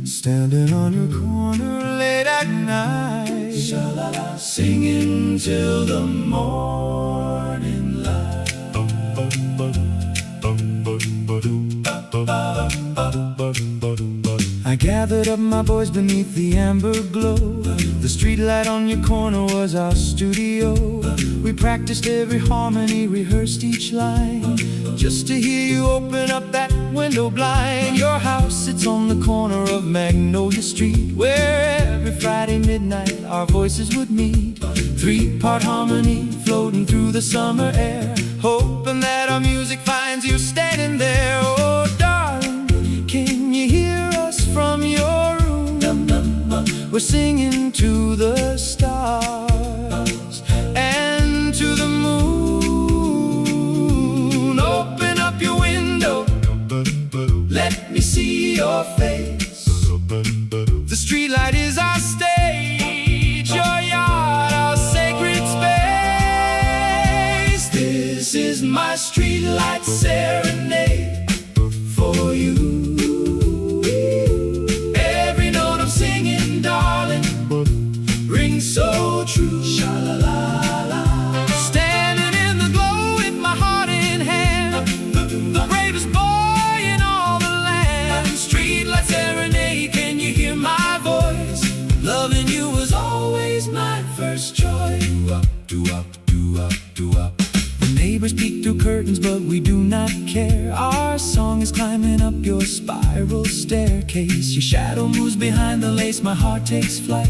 Standing on your corner late at night, singing till the morning light. I gathered up my boys beneath the amber glow. The streetlight on your corner was our studio. We practiced every harmony, rehearsed each line, just to hear you open up that window blind. Your house sits on the corner of Magnolia Street, where every Friday midnight our voices would meet. Three-part harmony floating through the summer air, hoping that our music finds you standing there. Oh darling, can you hear us from your room? We're singing to the stars and to the moon. Open up your window, let me see your face. The streetlight is our stage, your yard, our sacred space. This is my streetlight serenade for you. Every note I'm singing, darling, rings so true. Sha-la-la-la. Standing in the glow with my heart in hand, the bravest boy in all the land. Streetlight serenade, can you hear my voice? Loving you was always my first choice. Do-up, do-up, do-up, do-up. The neighbors peek through curtains, but we do not care. Our song is climbing up your spiral staircase. Your shadow moves behind the lace, my heart takes flight.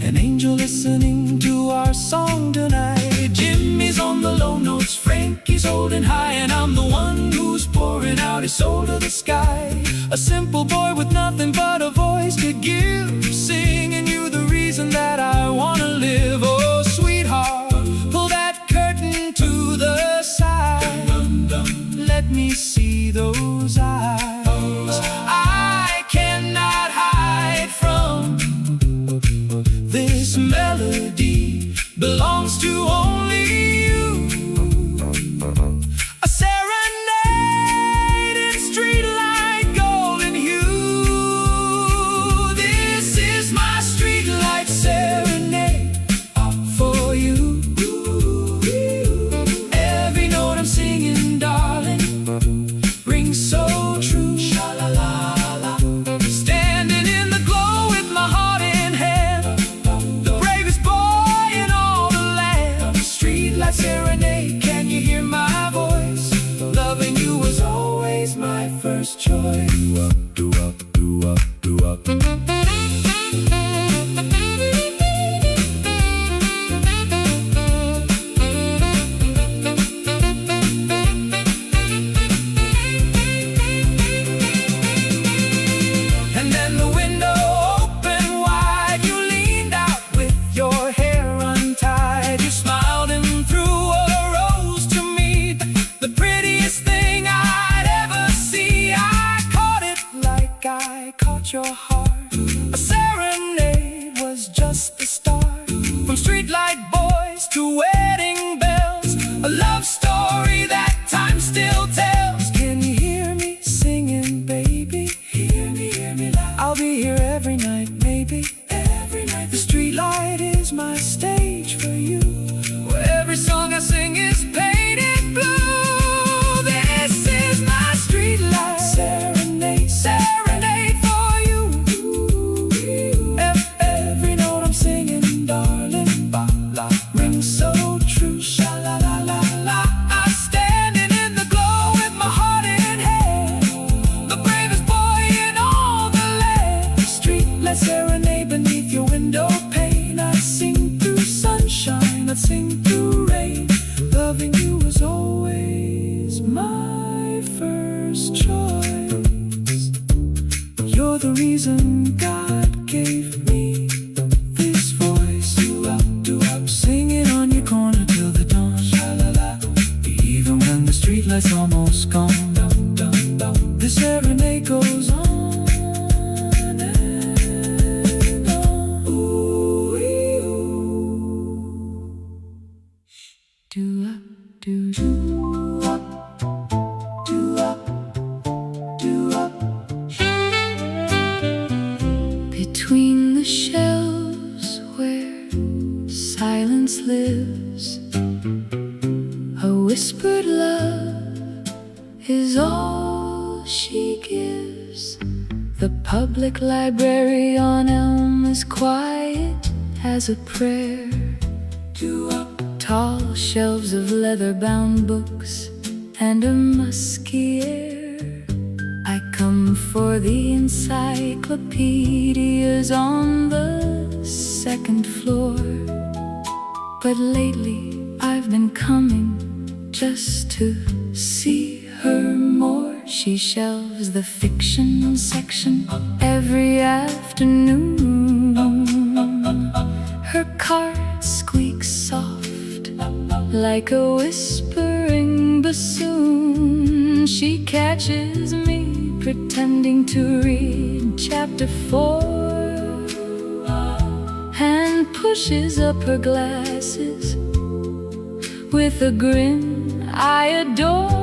An angel listening to our song tonight. Jimmy's on the low notes, Frankie's holding high, and I'm the one who's pouring out his soul to the sky. A simple boy with nothing but a voice to give, singing you the reason that I wanna live. Oh sweetheart, pull that curtain to the side, let me see those eyes. I cannot hide from this melody, belongs to only you. A serenade in streetlight golden hue. This is my streetlight serenade for you. Every note I'm singing, darling, rings so true. Sha-la-la-la. Standing in the glow with my heart in hand, the bravest boy in all the land. Streetlight serenade, can you hear my voice? Loving you was always my first choice. Do-up, do-up, do-up, do-up. And then the window opened wide. You leaned out with your hair untied. You smiled and threw a rose to me, the prettiest thing I'd ever see. I caught it like I caught your heart. A serenade was just the start. From streetlight boys to wedding bells, a love story that time still tells. Can you hear me singing, baby? Hear me loud. I'll be here every night, maybe every night. The streetlight is my stage for you, where every song I sing is painted blue. This is my streetlight serenade, serenade for you. Every note I'm singing, darling, rings so true. Sha-la-la-la-la. I stand whispered love is all she gives. The public library on Elm is quiet as a prayer. DooWop. Tall shelves of leather-bound books and a musky air. I come for the encyclopedias on the second floor, but lately I've been coming just to see her more. She shelves the fiction section every afternoon. Her cart squeaks soft like a whispering bassoon. She catches me pretending to read chapter 4 and pushes up her glasses with a grin I adore.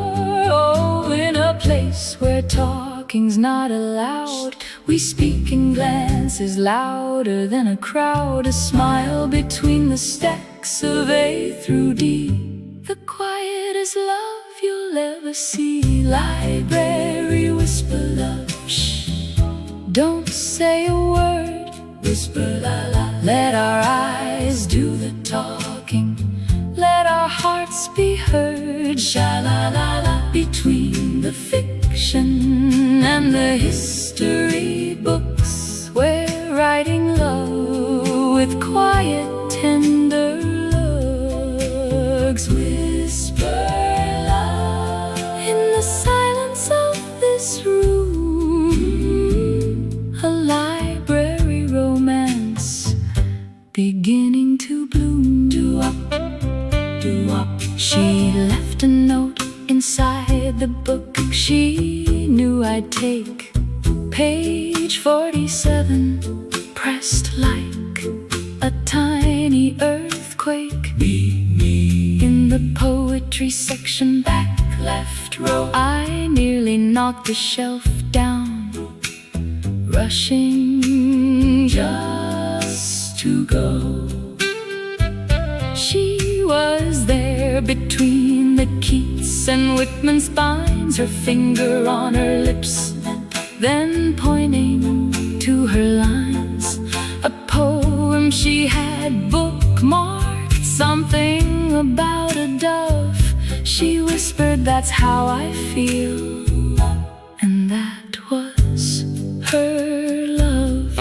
Oh, in a place where talking's not allowed, we speak in glances louder than a crowd. A smile between the stacks of A through D, the quietest love you'll ever see. Library whisper love, shh, don't say a word, whisper la la. Let our eyes do the talking, let our hearts be heard, sha la la la. Between the fiction and the history books, we're writing love with quiet, tender looks. Whisper love in the silence of this room, a library romance beginning to bloom. DooWop, DooWop. She left a note inside the book she knew I'd take. Page 47, pressed like a tiny earthquake. Me. In the poetry section, back left row, I nearly knocked the shelf down, rushing just to go. She was there between the Keats and Whitman spines, her finger on her lips, then pointing to her lines. A poem she had bookmarked, something about a dove. She whispered, that's how I feel, and that was her love.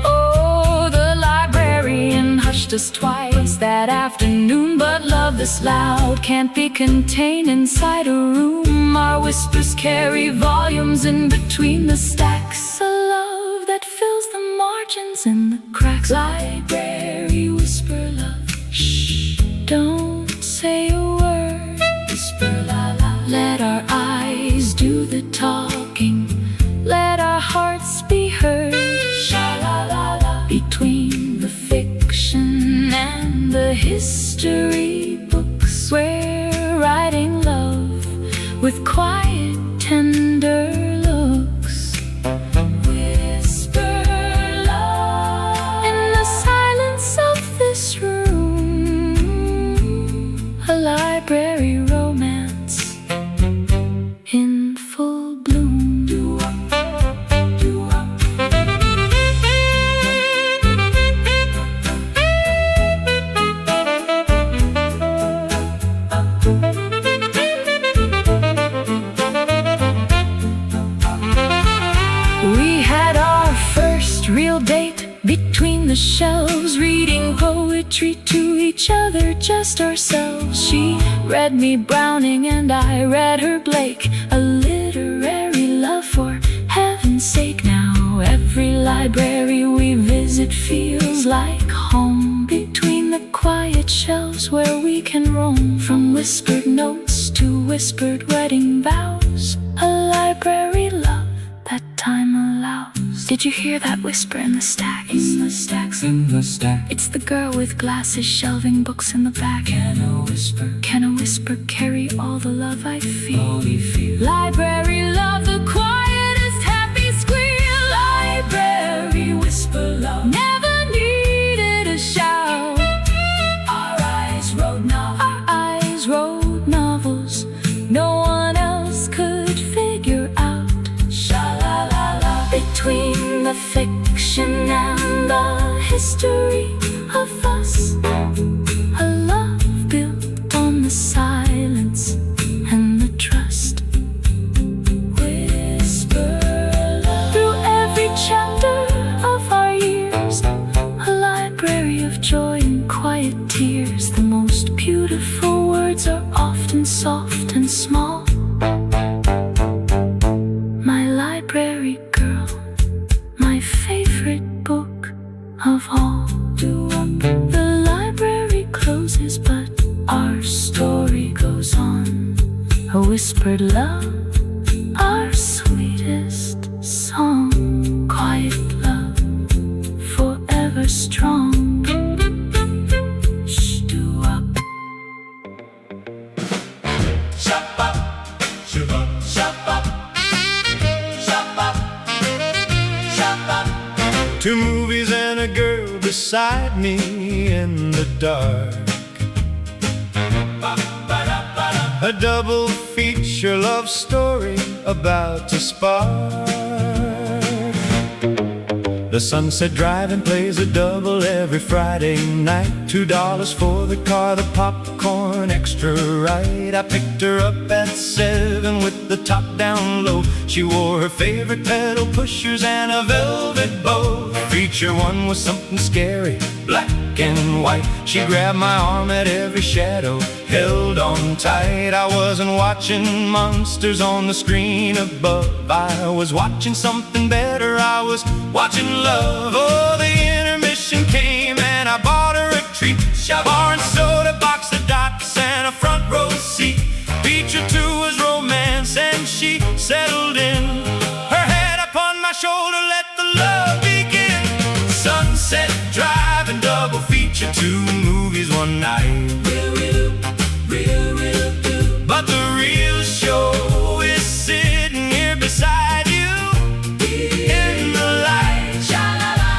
Oh, the librarian hushed us twice that afternoon, but love this loud can't be contained inside a room. Our whispers carry volumes in between the stacks, a love that fills the margins and the cracks. Library whisper love, shh, don't say a word, whisper la la. Let our eyes do the talking, let our hearts be heard, sha la la la. Between the fiction and the history books, we're writing love with quiet, tender looks. Whisper love in the silence of this room, a library romance in full bloom. DooWop, DooWop. We had our first real date between the shelves, reading poetry to each other, just ourselves. She read me Browning and I read her Blake, a literary love for heaven's sake. Now every library we visit feels like home, between the quiet shelves where we can roam, from whispered notes to whispered wedding vows, a library love that time allows. Did you hear that whisper in the stack? In the stacks, in the stack. It's the girl with glasses shelving books in the back. Can a whisper carry all the love I feel? All we feel. Library love, the quietest happy squeal. Library whisper love, never needed a shout. Our eyes these road novels no one else could figure out. Sha-la-la-la. Between the fiction and the history of us, a love built on the silence and the trust. Whisper love. Through every chapter of our years, a library of joy and quiet tears. The most beautiful words are often soft and small. My library girl, my favorite book of all. DooWop. The library closes, but our story goes on. A whispered love, our sweetest song. Quiet love, forever strong. Shh, DooWop. Shop up, shop up, shop up, shop up, shop up. 2 movies and a girl beside me in the dark. A double feature love story about to spark. The Sunset Drive-In plays a double every Friday night. $2 for the car, the popcorn extra right. I picked her up at 7 with the top down low. She wore her favorite pedal pushers and a velvet bow. Feature 1 was something scary, black and white. She grabbed my arm at every shadow, held on tight. I wasn't watching monsters on the screen above. I was watching something better, I was watching love. Oh, the intermission came and I bought her a treat. A bar and soda box of dots and a front row seat. Feature 2 was romance and she settled in. Her head upon my shoulder, let the love begin. Sunset Drive and double feature, 2 movies one night. But the real show is sitting here beside you in the light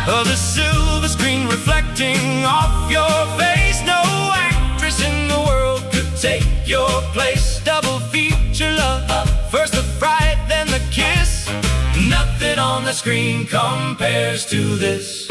of the silver screen reflecting off your face. No actress in the world could take your place. Double feature love, first the fright, then the kiss. Nothing on the screen compares to this.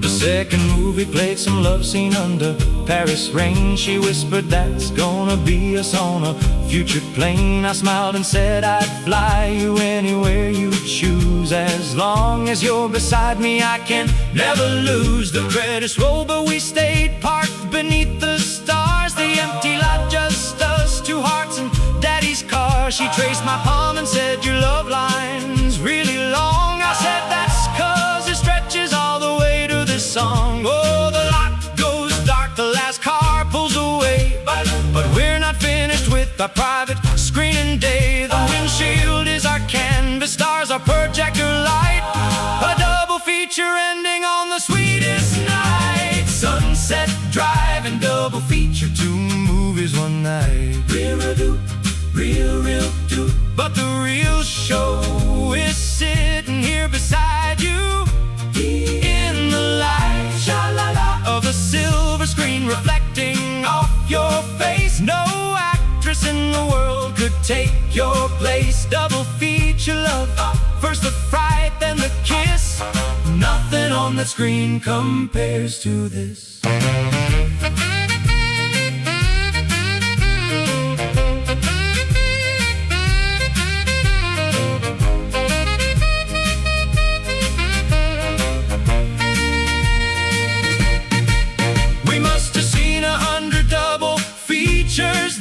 The second movie played some love scene under Paris rain. She whispered, that's gonna be us on a future plane. I smiled and said, I'd fly you anywhere you choose. As long as you're beside me, I can never lose. The credits rolled, but we stayed parked beneath the stars. The empty lot, just us, 2 hearts and Daddy's car. She traced my palm and said, your love line's really long. I said, that's 'cause it stretches all the way to this song. Oh, the lot goes dark, the last car pulls away. But we're not finished with our private screening day. The windshield is our canvas, stars our projector light. A double feature ending on the sweetest night. Sunset Drive and double feature, 2 movies one night. Real do. But the real show is sitting here beside you in the light of the silver screen reflecting off your face. No actress in the world could take your place. Double feature love, first the fright, then the kiss. Nothing on the screen compares to this.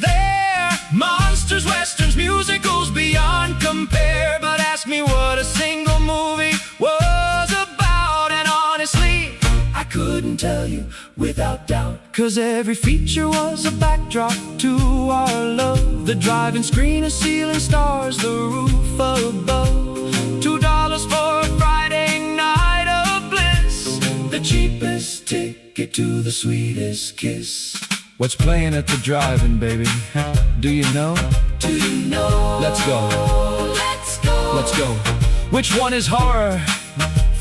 There, monsters, westerns, musicals beyond compare. But ask me what a single movie was about, and honestly, I couldn't tell you without doubt. 'Cause every feature was a backdrop to our love. The drive-in screen, a ceiling, stars, the roof above. $2 for a Friday night of bliss. The cheapest ticket to the sweetest kiss. What's playing at the drive-in, baby? Do you know? Do you know? Let's go. Let's go. Let's go. Which one is horror?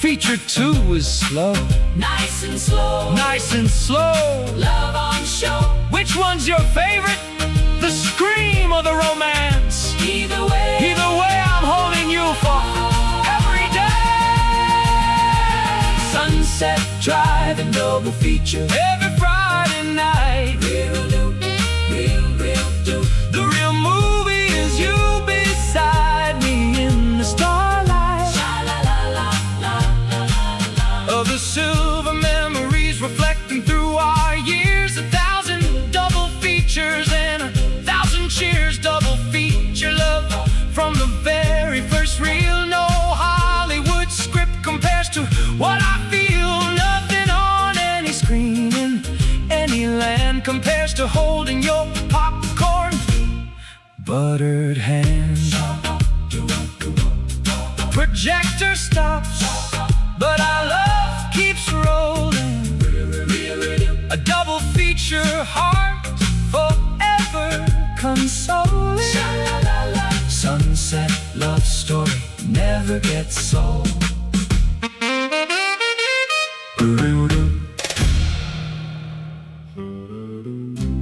Feature 2 is slow. Nice and slow. Nice and slow. Love on show. Which one's your favorite? The scream or the romance? Either way I'm holding you for every day. Sunset Drive and double feature Every Friday night. Real do, real do. The real movie is you beside me in the starlight. Sha-la-la-la-la-la-la. Of the silver memories reflecting through our years. 1,000 double features and 1,000 cheers. Double feature love from the very first reel. No Hollywood script compares to what I feel. Nothing on any screen in any land compares to holding your popcorn, buttered hand. Projector stops, but our love keeps rolling. A double feature heart forever consoling. Sunset love story never gets old.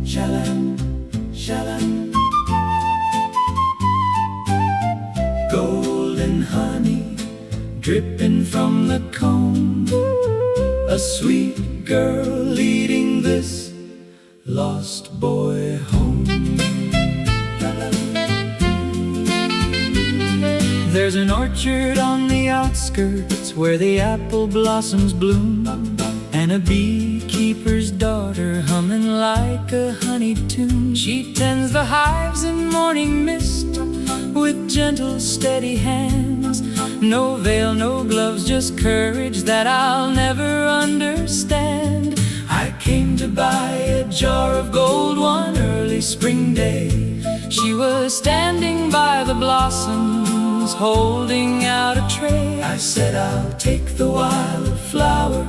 Shalom, shalom. Golden honey dripping from the comb. A sweet girl leading this lost boy home. There's an orchard on the outskirts where the apple blossoms bloom, and a beekeeper's daughter humming like a honey tune. She tends the hives in morning mist with gentle, steady hands. No veil, no gloves, just courage that I'll never understand. I came to buy a jar of gold one early spring day. She was standing by the blossoms, holding out a tray. I said, I'll take the wildflower.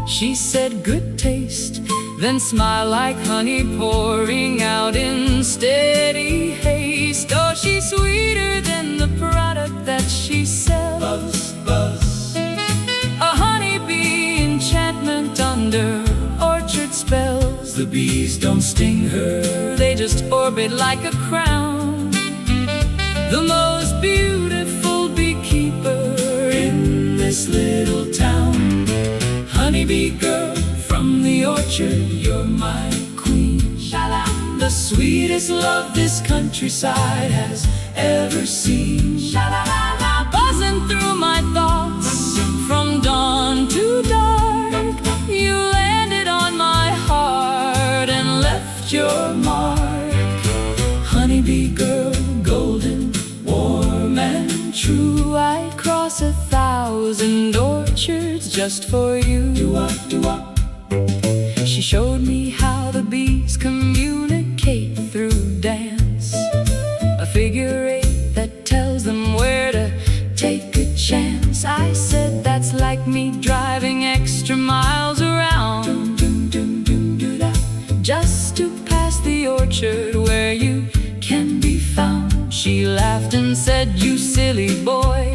She said, good taste, then smiled like honey pouring out in steady haste. Oh, she's sweeter than the product that she sells. Buzz, buzz. A honeybee enchantment under orchard spells. The bees don't sting her, They just orbit like a crown. The most beautiful beekeeper in this little town. Honeybee girl from the orchard, you're my queen. Sha-la. The sweetest love this countryside has ever seen. Sha-la-la-la. Buzzing through my thoughts from dawn to dark. You landed on my heart and left your mark. Honeybee girl, golden, warm and true. I'd cross 1,000 orchards just for you. DooWop, DooWop. She showed me how the bees communicate through dance. A figure 8 that tells them where to take a chance. I said that's like me driving extra miles around, Dum, dum, dum, dum, doo, da. just to pass the orchard where you can be found. She laughed and said, you silly boy,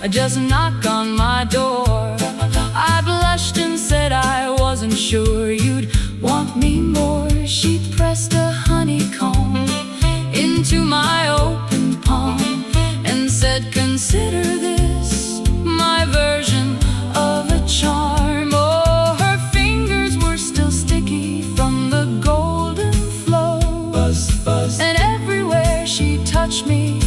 just knock on my door. I blushed and said I wasn't sure you'd want me more. She pressed a honeycomb into my open palm and said, consider this my version of a charm. Oh, her fingers were still sticky from the golden flow. Buzz, buzz. And everywhere she touched me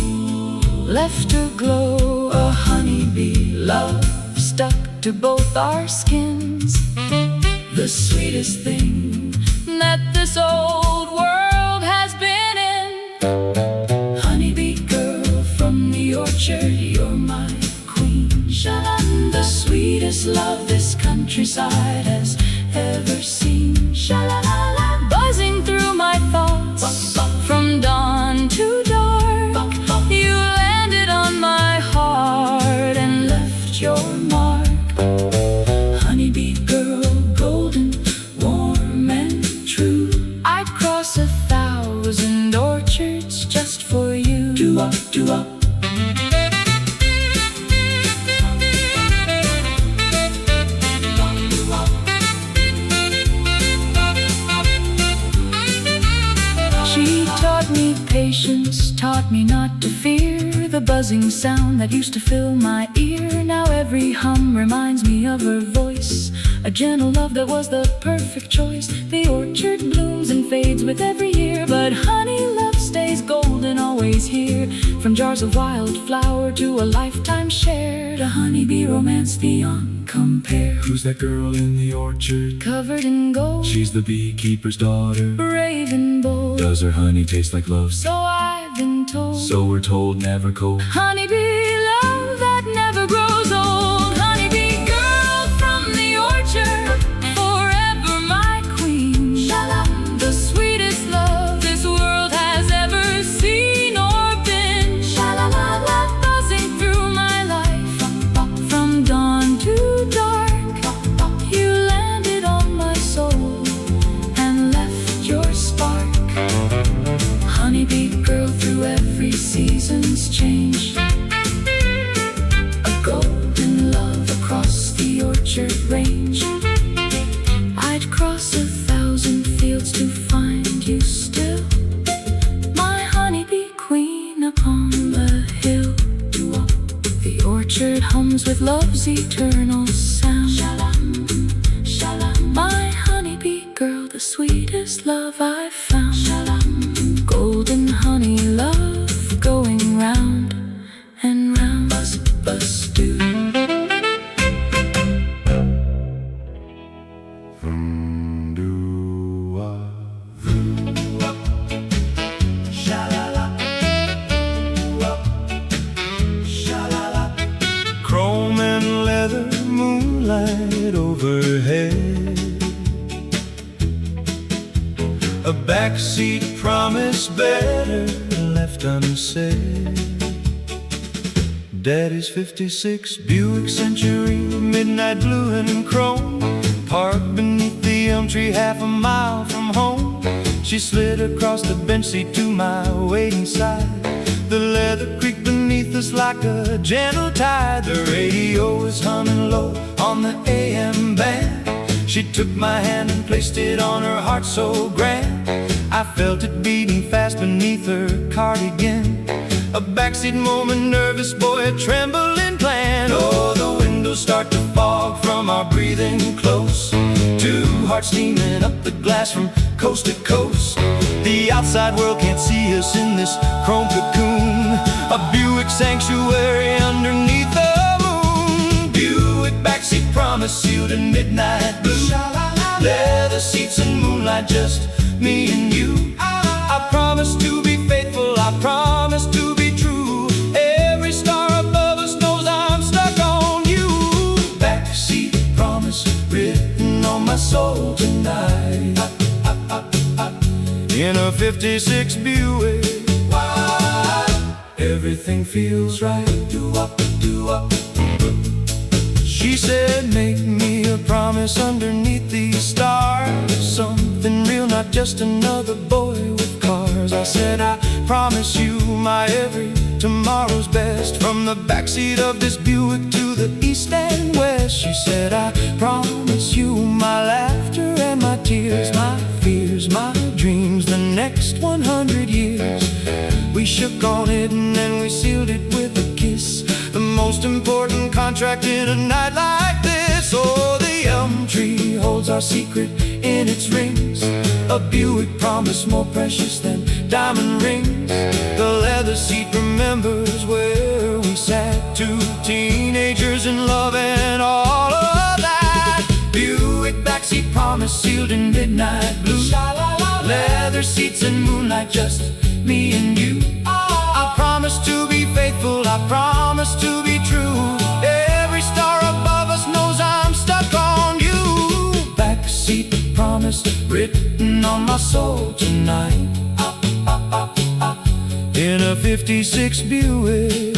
left her glow. A honeybee love stuck to both our skins. The sweetest thing that this old world has been in. Honeybee girl from the orchard, you're my queen. Sha-la. The sweetest love this countryside has ever seen. Sha-la-la-la. Buzzing through my thoughts from dawn to dark. You landed on my heart and left your mark. Honeybee girl, golden, warm and true. I'd cross 1,000 orchards just for you. DooWop, DooWop. taught me not to fear the buzzing sound that used to fill my ear. Now every hum reminds me of her voice, a gentle love that was the perfect choice. The orchard blooms and fades with every year, but honey love stays golden, always here. From jars of wildflower to a lifetime shared, a honeybee romance beyond compare. Who's that girl in the orchard? Covered in gold, She's the beekeeper's daughter. brave and bold. Does her honey taste like love? So I've been told. So we're told, never cold. Honeybee love that never grows old. Honeybee girl from the orchard, forever my queen. Sha-la, the sweetest love this world has ever seen or been. Sha-la-la-la, buzzing through my life, from dawn to dark. You landed on my soul and left your spark. Honeybee girl through every season's change, a golden love across the orchard range. I'd cross 1,000 fields to find you still, my honeybee queen upon the hill. DooWop. The orchard hums with love's eternal sound. Shalom, shalom. My honeybee girl, the sweetest love I've found. Shalom. Golden honey love going round and round. Buzz, buzz, do. Chrome and leather, moonlight overhead. A backseat promise better left unsaid. Daddy's '56 Buick Century, midnight blue and chrome, parked beneath the elm tree 1/2 mile from home. She slid across the bench seat to my waiting side. The leather creaked beneath us like a gentle tide. The radio was humming low on the AM band. She took my hand and placed it on her heart so grand. I felt it beating fast beneath her cardigan. A backseat moment, nervous boy, a trembling plan. Oh, the windows start to fog from our breathing close. Two hearts steaming up the glass from coast to coast. The outside world can't see us in this chrome cocoon. A Buick sanctuary underneath the moon. Buick backseat promise sealed in midnight blue. Leather seats and moonlight, just me and you. I promise to be faithful, I promise to be true. Every star above us knows I'm stuck on you. Backseat promise written on my soul tonight. In a '56 Buick, everything feels right. DooWop, DooWop. She said, make me a promise underneath these stars. Something real, not just another boy with cars. I said, I promise you my every tomorrow's best. From the backseat of this Buick to the east and west. She said, I promise you my laughter and my tears, my fears, my dreams, the next 100 years. We shook on it and then we sealed it with a kiss. The most important contract in a night like this. Oh, the elm tree holds our secret in its rings. A Buick promise more precious than diamond rings. The leather seat remembers where we sat, two teenagers in love and all of that. Buick backseat promise sealed in midnight blue. Leather seats and moonlight, just me and you. I promise to be faithful, I promise to be true. Every star above us knows I'm stuck on you. Backseat promise written on my soul tonight. In a '56 Buick,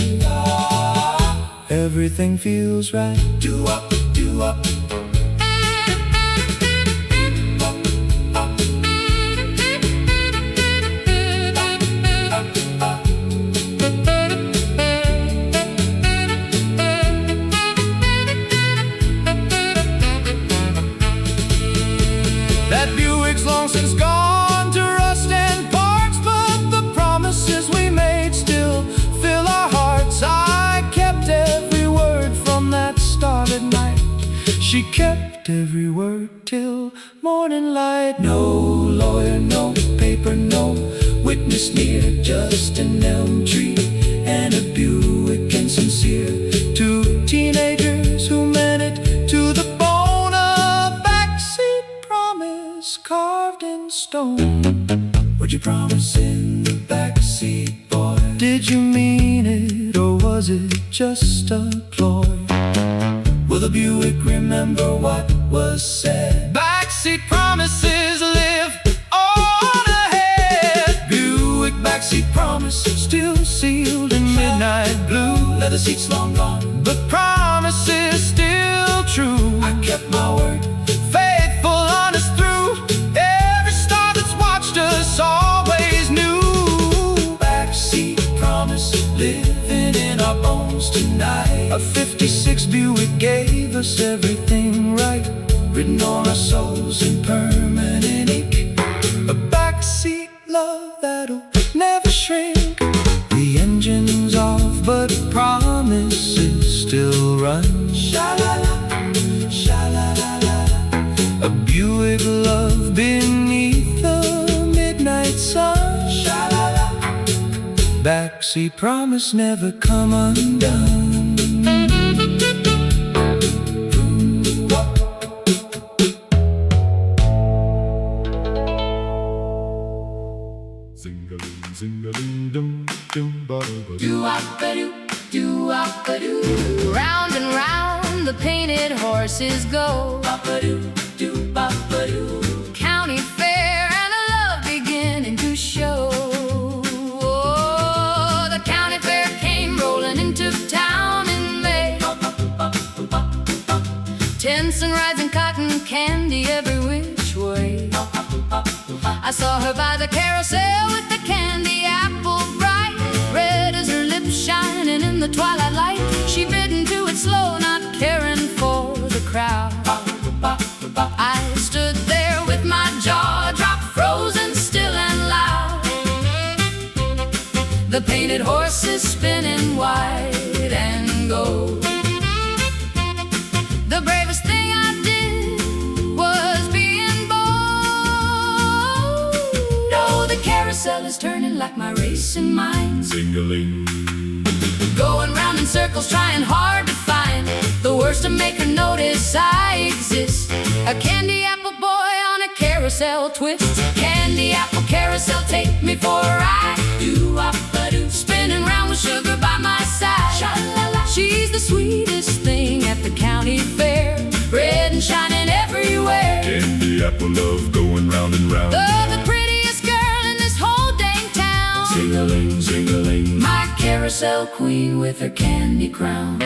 everything feels right. DooWop, DooWop. That Buick's long since gone to rust and parts, but the promises we made moonlight. No lawyer, no paper, no witness near, just an elm tree and a Buick insincere. Two teenagers who meant it to the bone. A backseat promise carved in stone. What'd you promise in the backseat, boy? Did you mean it, or was it just a ploy? Will the Buick remember what was said? Backseat promises live on ahead. Buick backseat promise still sealed in midnight blue. Leather seats long gone, but promises still true. I kept my word, faithful, honest through. Every star that's watched us always knew. Backseat promise living in our bones tonight. A '56 Buick gave us everything right, written on our souls in permanent ink. A backseat love that'll never shrink. The engine's off, but promises still run. Sha-la-la, sha-la-la-la. A Buick love beneath the midnight sun. Sha-la-la. Backseat promise never come undone. Doo-wop-a-doo, doo-wop-a-doo. Round and round the painted horses go. Bop-a-doo, doo, bop-a-doo. County fair and a love beginning to show. Oh, the county fair came rolling into town in May. Tents and rides and cotton candy every which way. I saw her by the carousel with the candy apple bright, red as her lips shining in the twilight light. She bit into it slow, not caring for the crowd. I stood there with my jaw dropped, frozen still and loud. The painted horses spinning white and gold. The bravest thing I did was being bold. Oh, the carousel is turning like my racing mind. Sing-a-ling. Going round in circles, trying hard to find the worst to make her notice I exist. A candy apple boy on a carousel twist. Candy apple carousel, take me for a ride. Doo-wop-a-doo, spinning round with sugar by my side. Sha-la-la. She's the sweetest thing at the county fair, red and shining everywhere. Candy apple love going round and round. The prettiest girl in this whole dang town. Sing-a-ling, sing-a-ling. My carousel queen with her candy crown.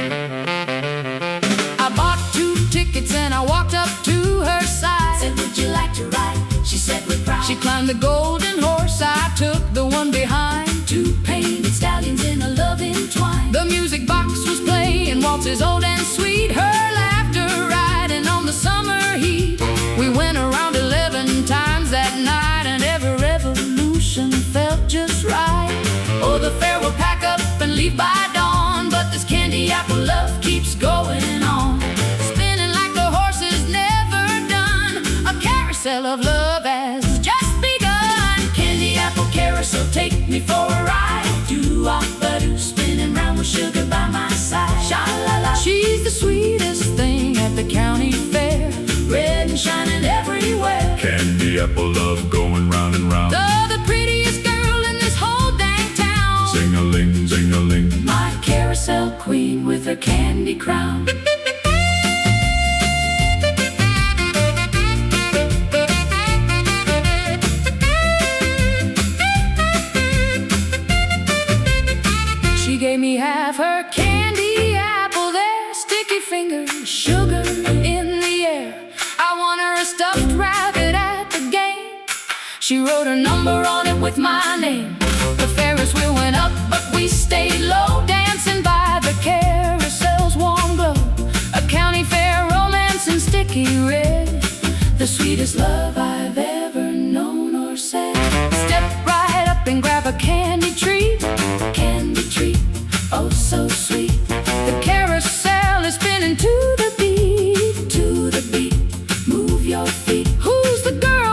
I bought 2 tickets and I walked up to her side. Said, would you like to ride? She said with pride. She climbed the golden horse, I took the one behind. 2 painted stallions in a love entwined. The music box was playing waltzes old and sweet, her laughter riding on the summer heat. We went around 11 times that night, and every revolution felt just right. Oh, the fair will pack up and leave by dawn, but this candy apple love keeps going on. Spinning like the horse is never done. A carousel of love has just begun. Candy apple carousel, take me for a ride. Doo-wop-a-doo, spinning round with sugar by my side. Sha-la-la. She's the sweetest thing at the county fair, Red and shining everywhere. Candy apple love going round and round. the prettiest girl in this whole dang town. Sing-a-ling, sing-a-ling. My carousel queen with her candy crown. She gave me half her candy apple there, sticky fingers, sugar in the air. I won her a stuffed rabbit at the game. She wrote her number on it with my name. The Ferris wheel went up, but we stayed low, dancing by the carousel's warm glow. A county fair romance in sticky red, The sweetest love I've ever known or said. step right up and grab a candy treat. Candy treat, oh so sweet. The carousel is spinning to the beat. To the beat, move your feet. Who's the girl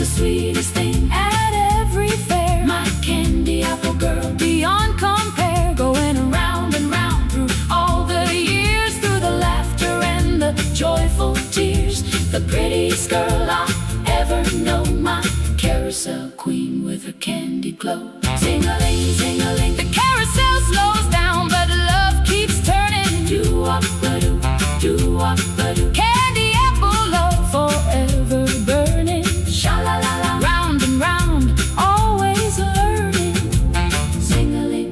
the sweetest thing at every fair. My candy apple girl, beyond compare. Going around and round through all the years, through the laughter and the joyful tears. The prettiest girl I'll ever know, my carousel queen with her candy glow. Sing-a-ling, sing-a-ling, the carousel slows down, but love keeps turning. Doo-wop-a-doo, doo-wop-a-doo. Candy apple love forever burning. Sha-la-la-la, round and round, always learning. Sing-a-ling.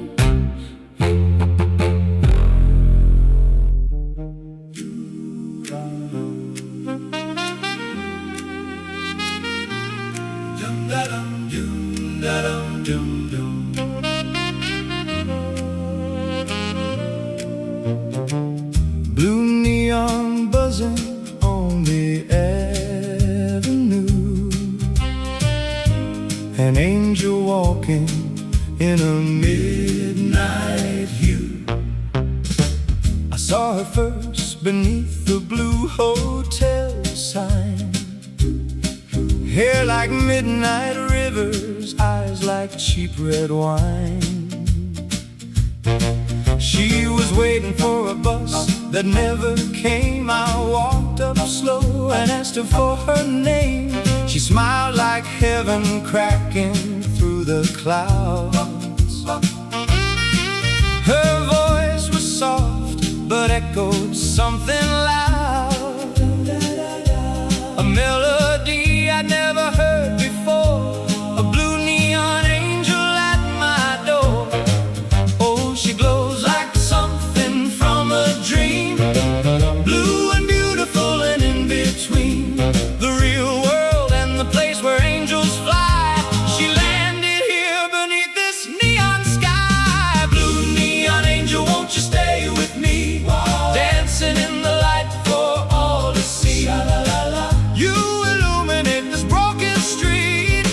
Blue neon buzzing on the avenue, an angel walking in a midnight hue. I saw her first beneath the blue hotel sign. Hair like midnight rivers, eyes like cheap red wine. She was waiting for a bus that never came. I walked up slow and asked her for her name. She smiled like heaven cracking through the clouds. Her voice was soft but echoed something loud, a melody I'd never heard before, a blue neon angel at my door. Oh, she glows like something from a dream, blue and beautiful and in between the real world and the place where angels fly. She landed here beneath this neon sky. Blue neon angel, won't you stay with me? Dancing in the light for all to see. You illuminate this broken street,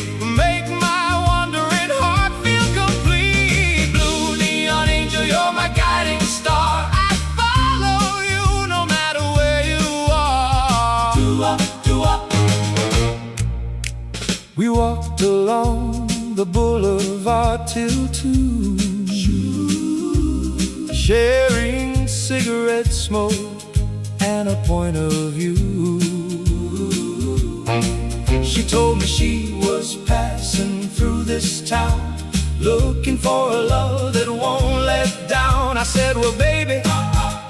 make my wandering heart feel complete. Blue neon angel, you're my guiding star. I follow you no matter where you are. Doo-wop, doo-wop. We walked along the boulevard till 2, sharing cigarette smoke and a point of view. She told me she was passing through this town, looking for a love that won't let down. I said, well baby,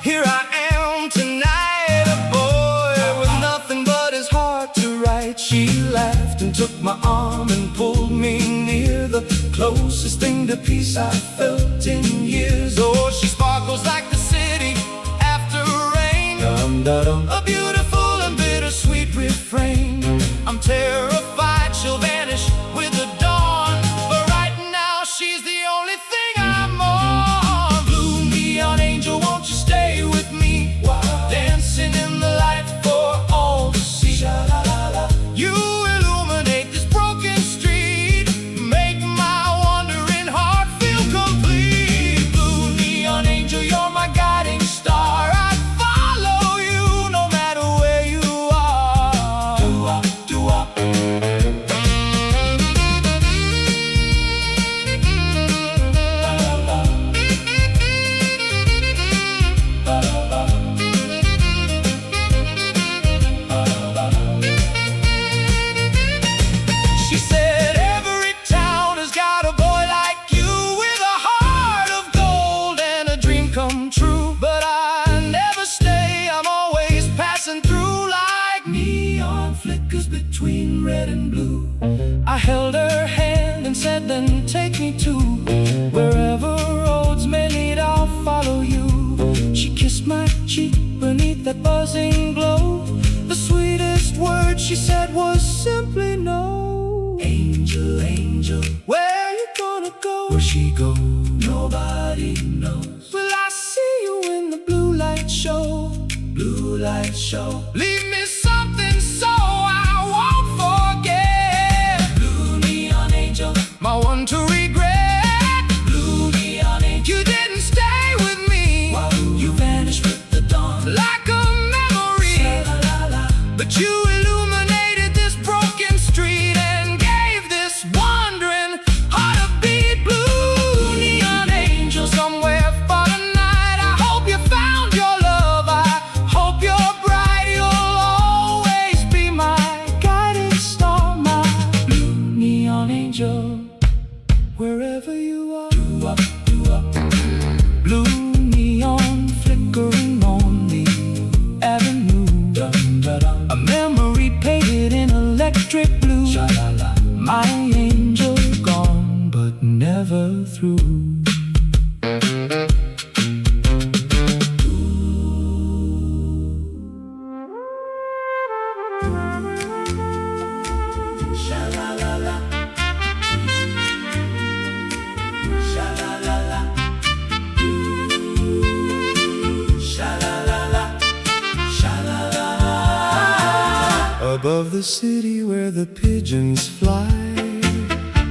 here I am tonight, a boy with nothing but his heart to write. She laughed and took my arm and pulled me near, the closest thing to peace I felt in years. Oh, she sparkles like the city after rain, a beautiful and bittersweet refrain. I'm terrified she'll vanish with the dawn, but right now she's the only thing I'm on. Blue neon angel, won't you stay with me? Dancing in the light for all to see. You illuminate this broken street, make my wandering heart feel complete. Blue neon angel, you're my guiding star. I follow you no matter where you are. Doo-wop, doo-wop. She said every town has got a boy like you, with a heart of gold and a dream come true. But I never stay, I'm always passing through like Neon flickers between red and blue. I held her hand and said, then take me to wherever roads may lead, I'll follow you. She kissed my cheek beneath that buzzing glow. The sweetest word she said was simply no. Angel, angel, Where you gonna go? where she go? Nobody knows. Will I see you in the blue light show? Blue light show. Leave me something so I won't forget. Blue neon angel, My one to regret. blue neon angel. You didn't stay with me Wow, you vanished with the dawn. like a memory, La la la. but you illuminated this broken street, and angel, wherever you are. Blue neon flickering on the avenue, a memory painted in electric blue. My angel gone, but never through. Above the city where the pigeons fly,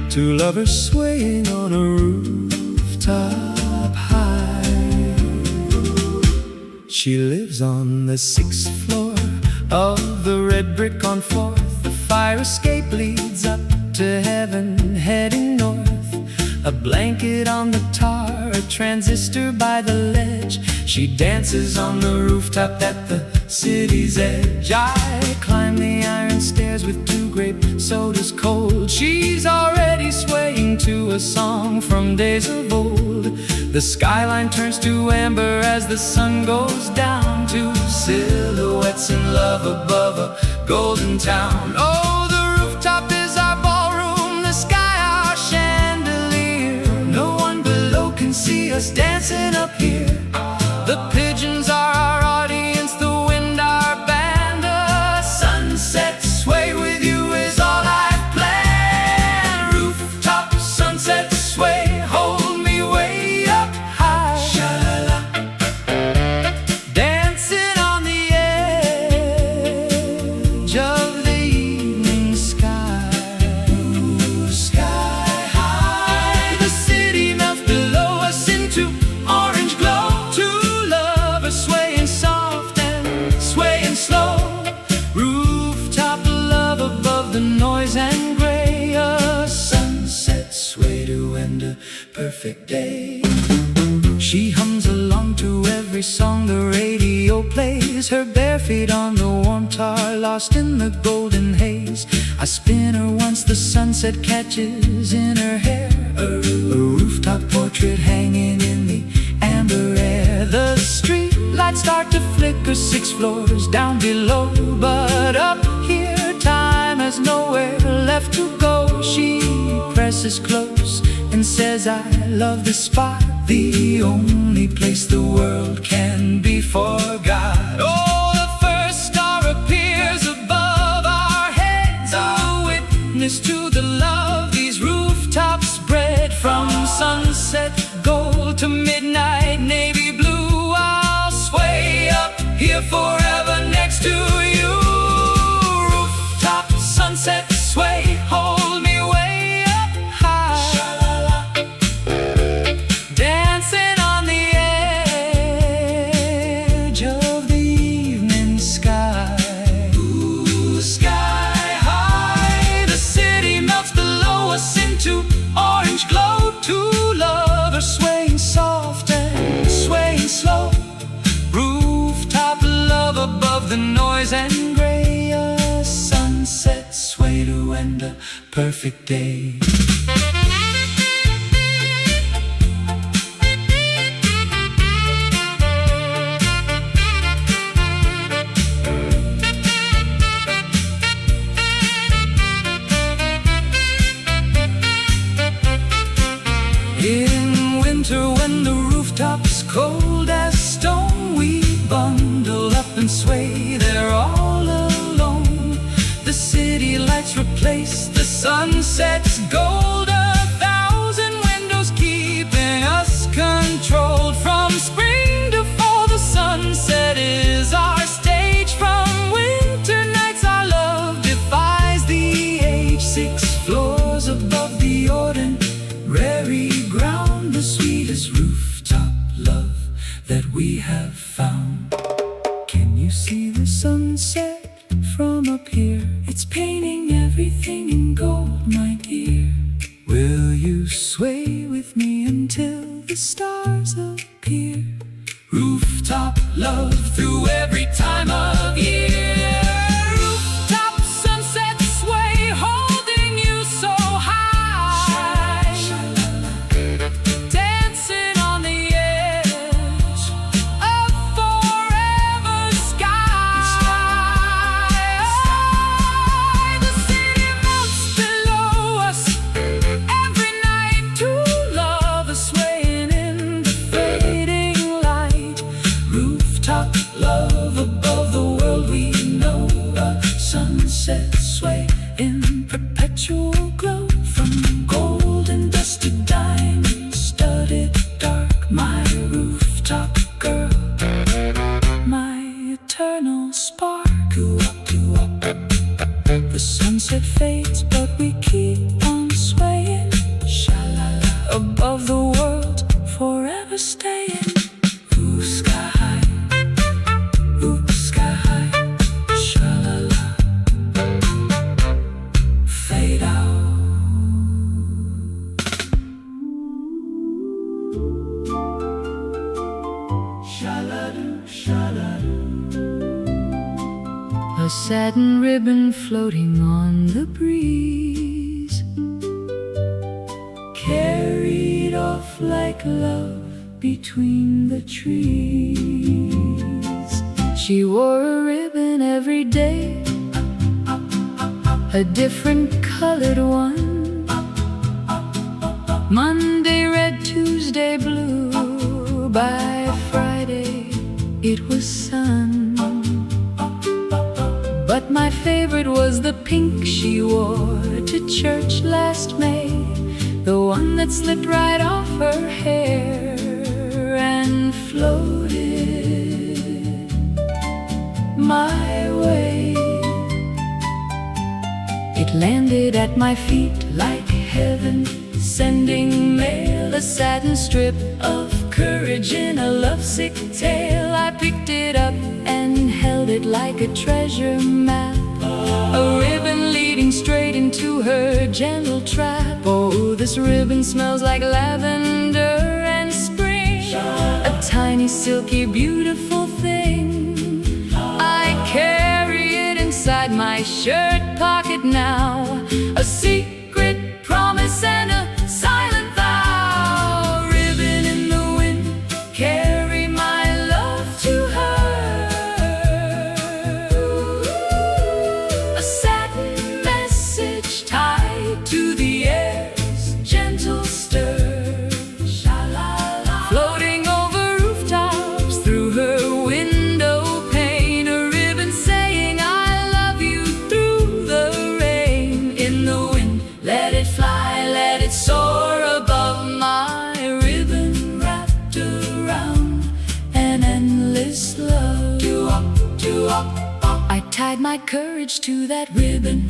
two lovers swaying on a rooftop high. She lives on the 6th floor of the red brick on 4th. The fire escape leads up to heaven, heading north. A blanket on the tar, a transistor by the ledge. She dances on the rooftop at the city's edge. I climb the iron stairs with 2 grape sodas cold. She's already swaying to a song from days of old. The skyline turns to amber as the sun goes down, to silhouettes in love above a golden town. Oh, the rooftop is our ballroom, the sky our chandelier. No one below can see us dancing up here. The pigeons are our audience, the wind our band. A sunset sway with you is all I've planned. Rooftop sunset sway, hold me way up high. Sha-la-la. Dancing on the edge of the evening sky. Ooh, sky high. The city melts below us into orange glow. Swaying soft and swaying slow. Rooftop love above the noise and gray. A sunset sway to end a perfect day. She hums along to every song the radio plays. Her bare feet on the warm tar, lost in the golden haze. I spin her once the sunset catches in her hair. A rooftop portrait hanging in the amber air. The street lights start to flicker 6 floors down below, but up here time has nowhere left to go. She presses close and says, I love this spot, the only place the world can be forgot. Oh, the first star appears above our heads, a witness to the love these rooftops spread. From sunset gold to midnight navy blue, I'll sway up here forever next to you. Rooftop sunset sway, hold me way up high. Sha-la-la. Dancing on the edge of the evening sky. Ooh, sky high. The city melts below us into orange glow. 2 lovers swaying soft and swaying slow. Rooftop love above the noise and gray. A sunset sway to end a perfect day. In winter when the rooftop's cold as stone, we bundle up and sway there all alone. The city lights replace the sunset's gold. 1,000 windows keeping us controlled. From spring to fall the sunset is our stage. From winter nights our love defies the age. 6 floors above the ordinary ground, the sweetest rooftop love that we have found. Can you see the sunset from up here? It's painting everything in gold. perpetual glow, from gold and dust to diamond studded dark. My rooftop girl, my eternal spark. The sunset fades, but we keep on swaying, sha-la-la, above the world, forever staying. Ooh, sky high, sha-la-la, fade out. Sha-la-doo, sha-la-doo. A satin ribbon floating on the breeze, Carried off like love between the trees. she wore a ribbon every day, a different colored one. Monday red, Tuesday blue, by Friday it was sun. But my favorite was the pink she wore to church last May, the one that slipped right off her hair and floated my way. It landed at my feet like heaven, sending mail, a satin strip of courage in a lovesick tale. I picked it up and held it like a treasure map, a ribbon leading straight into her gentle trap. Oh, this ribbon smells like lavender and spring, a tiny, silky, beautiful thing. I carry it inside my shirt pocket now, a secret promise and a silent vow. Ribbon in the wind, carry my love to her. A satin message tied to the air's gentle stir, sha-la-la. Floating over rooftops through her window pane, a ribbon saying I love you through the rain. In the wind, let it fly, let it soar above my ribbon, wrapped around an endless love. DooWop, DooWop. I tied my courage to that ribbon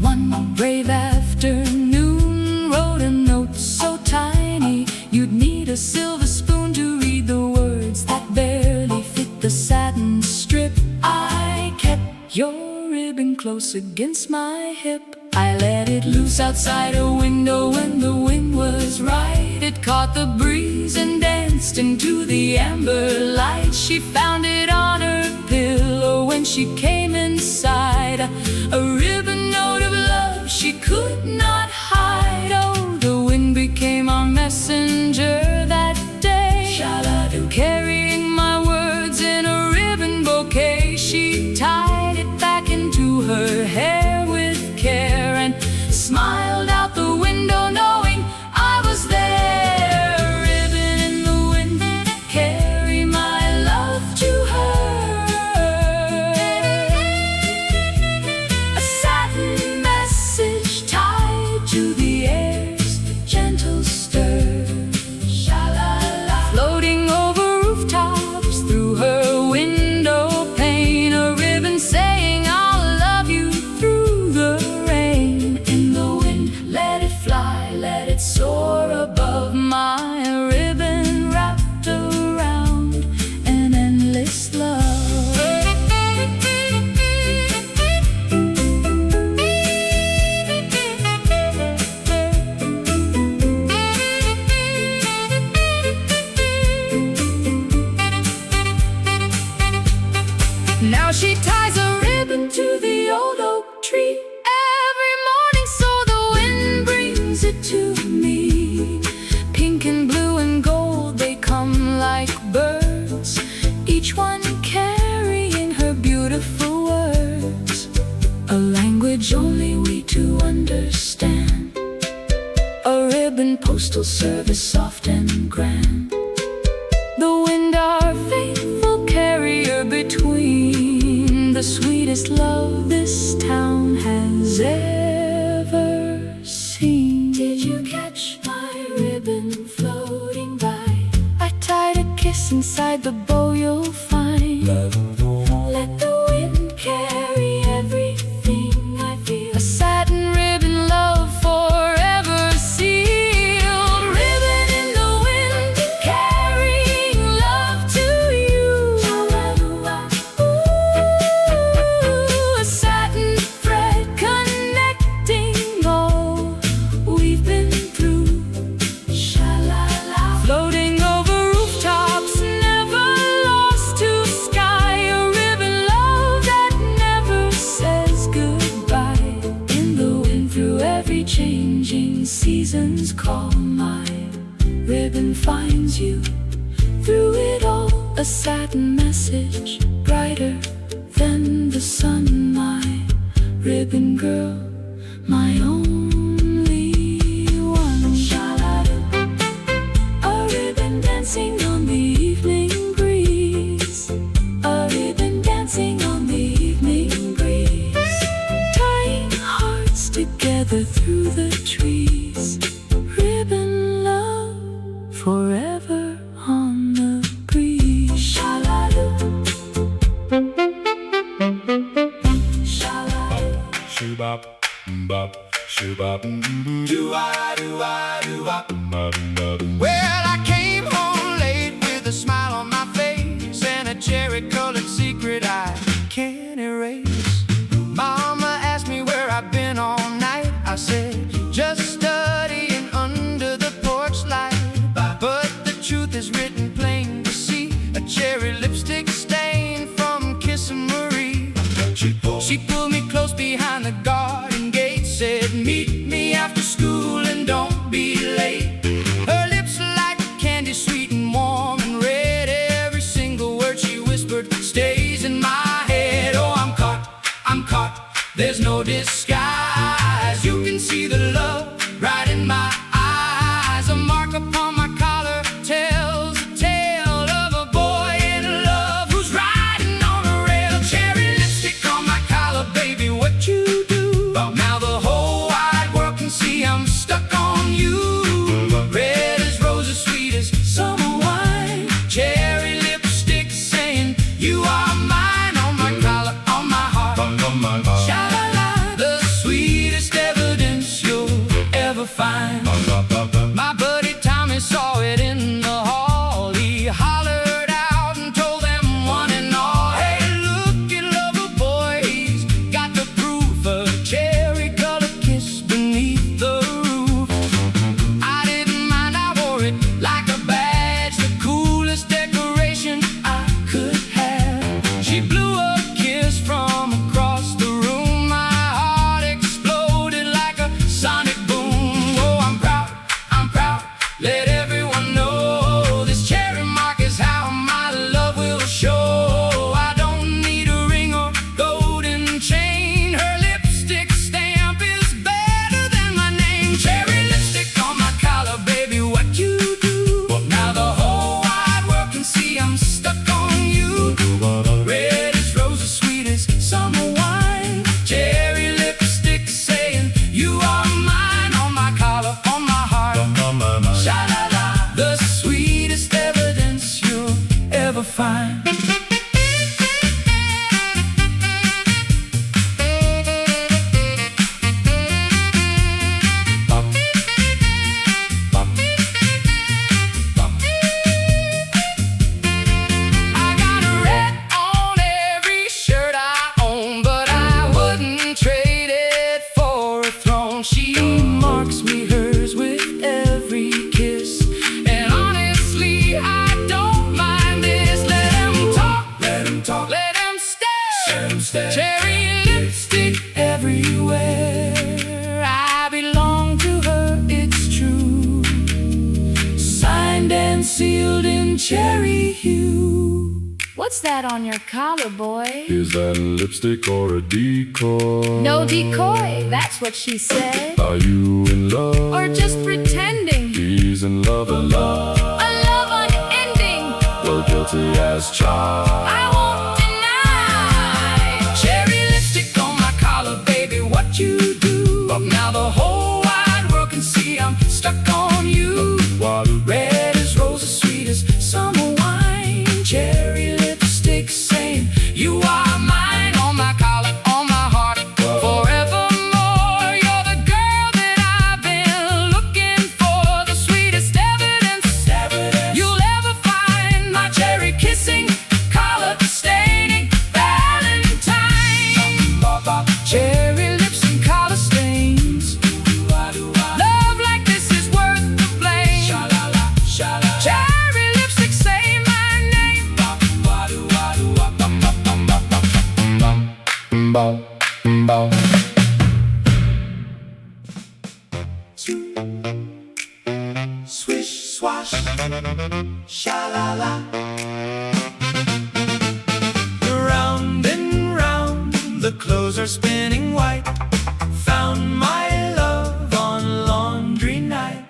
one brave afternoon, wrote a note so tiny you'd need a silver spoon to read the words that barely fit the satin strip. I kept your ribbon close against my hip. I let it loose outside a window when the wind was right. It caught the breeze and danced into the amber light. She found it on her pillow when she came inside, a ribbon note of love she could not hide. Oh, the wind became our messenger that day, sha-la-doo, carrying my words in a ribbon bouquet. She tied it back into her hair with care and smiled out the window knowing I was there. Ribbon in the wind, carry my love to her. A satin message tied to the air's gentle stir, sha-la-la. Floating over rooftops through her window pane, a ribbon saying I'll love you through the rain. In the wind, let it fly, let it soar above my ribbon, wrapped around an endless love. Now she ties a ribbon to the old oak tree every morning, so the wind brings it to me. Pink and blue and gold, they come like birds, each one carrying her beautiful words, a language only we two understand, a ribbon postal service soft and grand. The wind, our faithful carrier between, the sweetest love this town has ever every changing season's call. My ribbon finds you through it all, a satin message brighter than the sun. My ribbon girl, my only one. Sha-la-doo. A ribbon dancing on the evening breeze, a ribbon dancing on the evening breeze, tying hearts together through the trees. Ribbon love forever on the breeze. Sha-la-doo. Sha-la-doo. Shoo-bop, bop, shoo-bop, Do-I-do-I-do-wop. Well, I came home late with a smile on my face and a cherry-colored secret I can't erase. Mama asked me where I've been all night. I said, just studying under the porch light. But the truth is written plain to see, a cherry lipstick stain from kissing Marie. She pulled me close behind the garden gate, said, meet me after school and don't be late. Her lips like candy, sweet and warm and red. Every single word she whispered stays in my head. Oh, I'm caught, there's no disguise. You can see the love right in my eyes. A mark upon my collar tells the tale of a boy in love who's riding on a rail. Cherry lipstick on my collar, baby, what you do? Now the whole wide world can see I'm stuck on you. Red as roses, sweet as summer wine. Cherry lipstick saying you are mine. On my collar, on my heart. Sha-la-la, the sweetest evidence you'll ever find. My buddy Tommy saw it in the hall. He hollered out and told them one and all, hey, look at lover boy, he's got the proof. A cherry-colored kiss beneath the roof. I didn't mind, I wore it like a badge, the coolest decoration I could have. She blew a kiss from across the room. My heart exploded like a sonic boom. Oh, I'm proud, let everyone know this cherry mark is how my love will show. I don't need a ring or golden chain. Her lipstick stamp is better than my name. Cherry lipstick on my collar, baby, what you do? Now the whole wide world can see I'm stuck on you. Red as roses, sweet as summer wine. Cherry lipstick saying you are mine. On my collar, on my heart. Sha-la-la, the sweetest evidence you'll ever find. I got a red on every shirt I own, but I wouldn't trade it for a throne. She marks me hers with every kiss, and honestly, I don't mind this. Let 'em talk, let 'em stare. Cherry lipstick everywhere. I belong to her, it's true. Signed and sealed in cherry hue. What's that on your collar, boy? Is that a lipstick or a decoy? No decoy, that's what she said. Are you in love? Or just pretending. He's in love, A love unending, We're guilty as charged. I won't deny. Cherry lipstick on my collar, baby, what you do? Now the whole wide world can see I'm stuck on you. Red as roses, sweet as summer wine. Cherry lipstick saying you are mine. On my collar, on my heart, forevermore. You're the girl that I've been looking for. The sweetest evidence you'll ever find. My cherry kissing collar Swish, swash, sha-la-la. Round and round, the clothes are spinning white. Found my love on laundry night.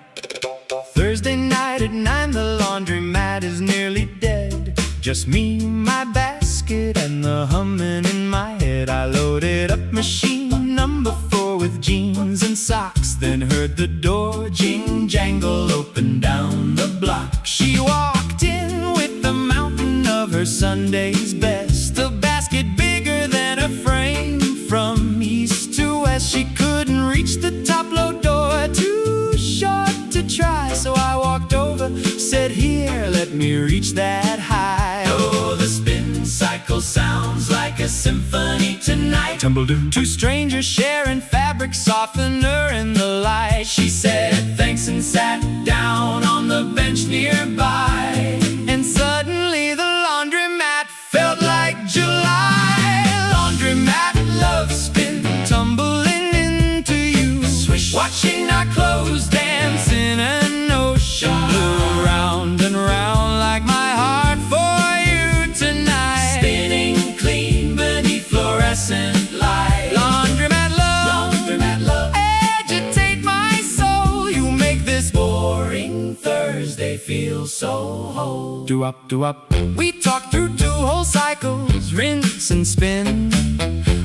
Thursday night at 9, the laundromat is nearly dead. Just me, my basket, and the humming in my head. I loaded up machine number 4 with jeans and socks, then heard the door jing-jangle open down the block. She walked in with the mountain of her Sunday's best, a basket bigger than a frame. From east to west, she couldn't reach the top-load door, too short to try. So I walked over, said, "Here, let me reach that high." Oh, the spin cycle sounds like a symphony tonight. Tumble-doo. Two strangers sharing fabric softener in the light. She said thanks and sat down on the bench nearby. And suddenly the laundromat felt like July. Laundromat love spin, Tumbling into you, swish, watching our clothes dance in an ocean blue. round and round like my heart for you tonight. Spinning clean beneath fluorescent light. Laundromat love, Laundromat love, agitate my soul. You make this boring Thursday feel so whole. DooWop, DooWop. We talked through 2 whole cycles, rinse and spin,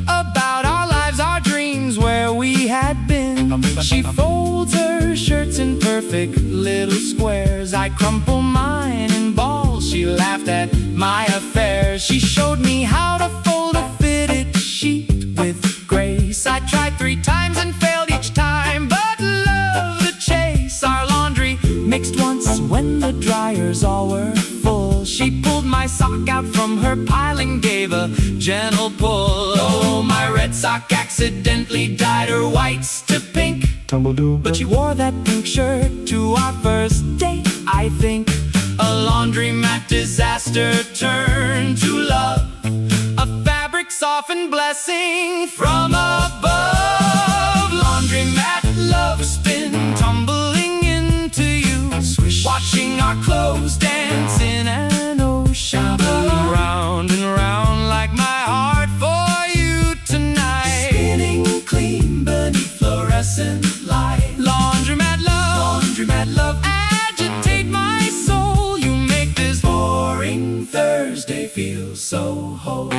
about our lives, our dreams, where we had been. She folds her shirts in perfect little squares. I crumple mine in balls. She laughed at my affairs. She showed me how to fold a fitted sheet with grace. I tried 3 times and failed each time, but love the chase. Our laundry mixed once when the dryers all were full. She pulled my sock out from her pile and gave a gentle pull. Oh, my red sock accidentally dyed her whites to pink. Tumble-doo. But she wore that pink shirt to our first date, I think. A laundromat disaster turned to love, A fabric softened blessing from above. Laundromat love spin, tumbling into you, swish, watching our clothes dance in an ocean blue. Round and round like my heart for you tonight. spinning clean beneath fluorescent light. Laundromat love, Laundromat love, agitate my soul. You make this boring Thursday feel so whole.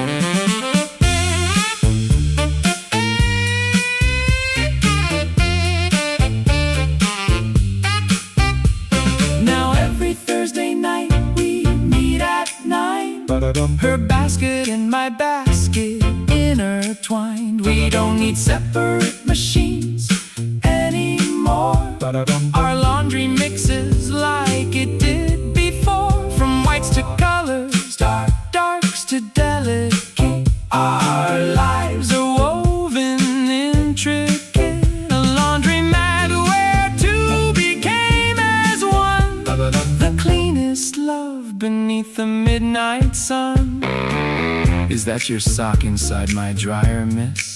Now every Thursday night we meet at 9. Her basket and my basket intertwined. We don't need separate machines anymore. Our laundry mixes like it did before. From whites to colors, darks to delicate. Our lives are woven intricate. A laundromat where 2 became as one. The cleanest love beneath the midnight sun. Is that your sock inside my dryer, miss?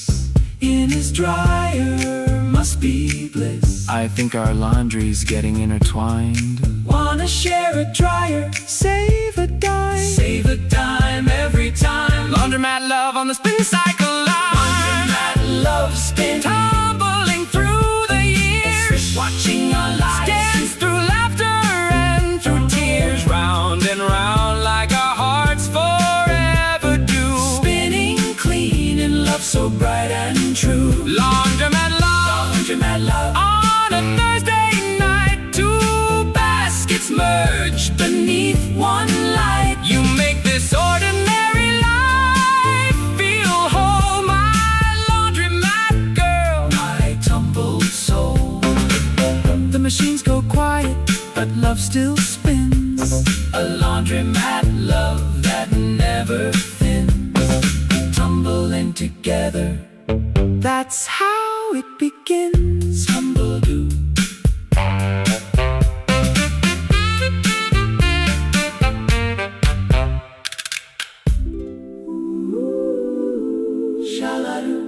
in his dryer must be bliss. I think our laundry's getting intertwined. Wanna share a dryer? Save a dime. Save a dime every time. Laundromat love on the spin cycle line. Laundromat love spin. Tumbling through the years. Watching our lives Dance through laughter and through tears. Round and round like our hearts forever do. spinning clean in love so bright and true. Laundromat love. Laundromat love. On a Thursday night, 2 baskets merged beneath one light. You make this ordinary life feel whole, my laundromat girl, My tumbled soul. The machines go quiet, but love still spins. A laundromat love that never thins. Tumbling together. That's how it begins. Tumble-doo. Sha-la-doo.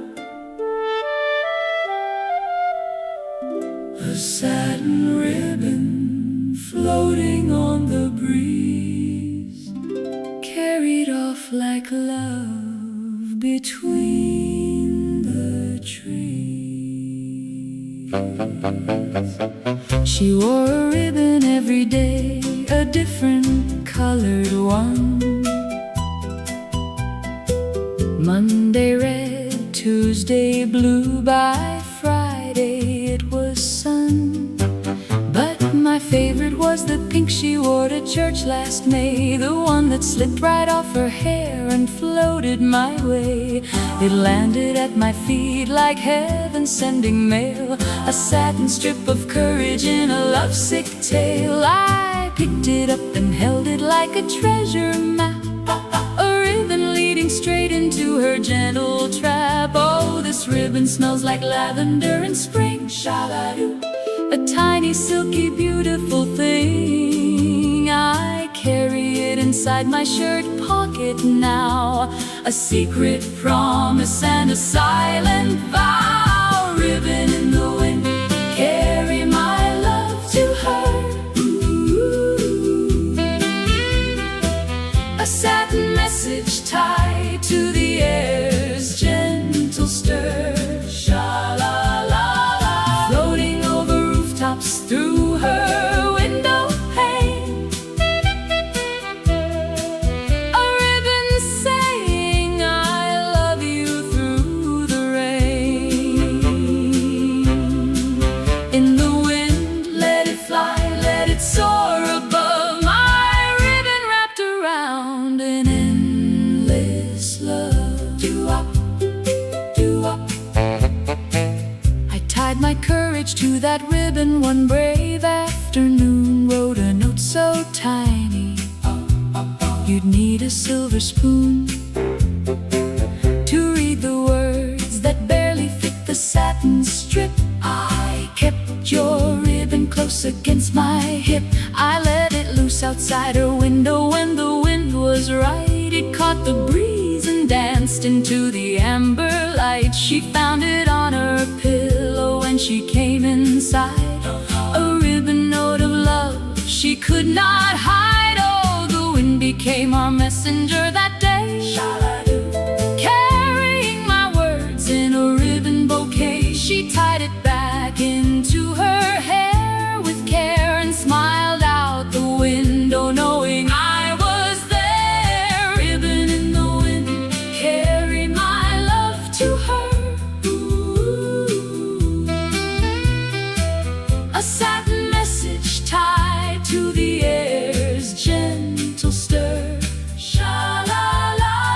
A satin ribbon floating on the breeze, carried off like love between the trees. She wore a ribbon every day, a different colored one. Monday red, Tuesday blue, by Friday it was sun. But my favorite was the pink she wore to church last May, the one that slipped right off her hair and floated my way. It landed at my feet like heaven sending mail, a satin strip of courage in a lovesick tale. I picked it up and held it like a treasure map, a ribbon leading straight into her gentle trap. Oh, this ribbon smells like lavender in spring, sha-la-doo. A tiny, silky, beautiful thing. I carry it inside my shirt pocket now, a secret promise and a silent vow. Ribbon in the wind, carry my love to her. Ooh. A satin message tied to the air's gentle stir, sha-la-la-la, floating over rooftops through her window pane. A ribbon saying I love you through the rain. In the wind, let it fly, let it soar above. My ribbon wrapped around an endless love. DooWop, DooWop. I tied my courage to that ribbon one brave afternoon, wrote a note so tiny you'd need a silver spoon to read the words that barely fit the satin strip. I kept your ribbon close against my hip. I let it loose outside her window when the wind was right. It caught the breeze and danced into the amber light. She found it on her pillow when she came inside, a ribbon note of love she could not hide. Oh, the wind became our messenger that day, carrying my words in a ribbon bouquet. She tied it back into her hair with care and smiled out the window, knowing I was there. Ribbon in the wind, carry my love to her. Ooh. A satin message tied to the air's gentle stir, sha-la-la-la,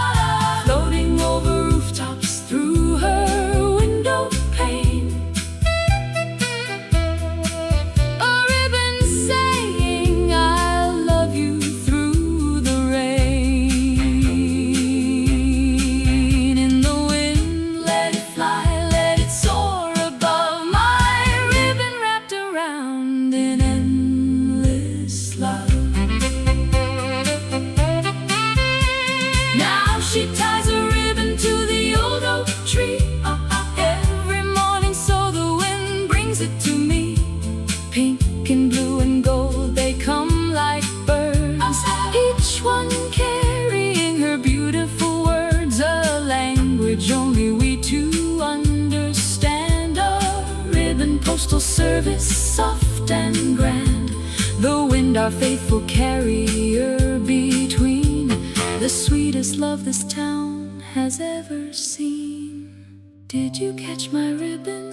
floating over rooftops through her window pane. A ribbon saying I love you through the rain. In the wind, let it fly, let it soar above. My ribbon wrapped around in endless love. Now she ties a ribbon to the old oak tree every morning, so the wind brings it to me. Pink and blue and gold, they come like birds, each one carrying her beautiful words, a language only we two understand. A ribbon postal service, soft and grand, the wind our faithful carrier between, the sweetest love this town has ever seen. Did you catch my ribbon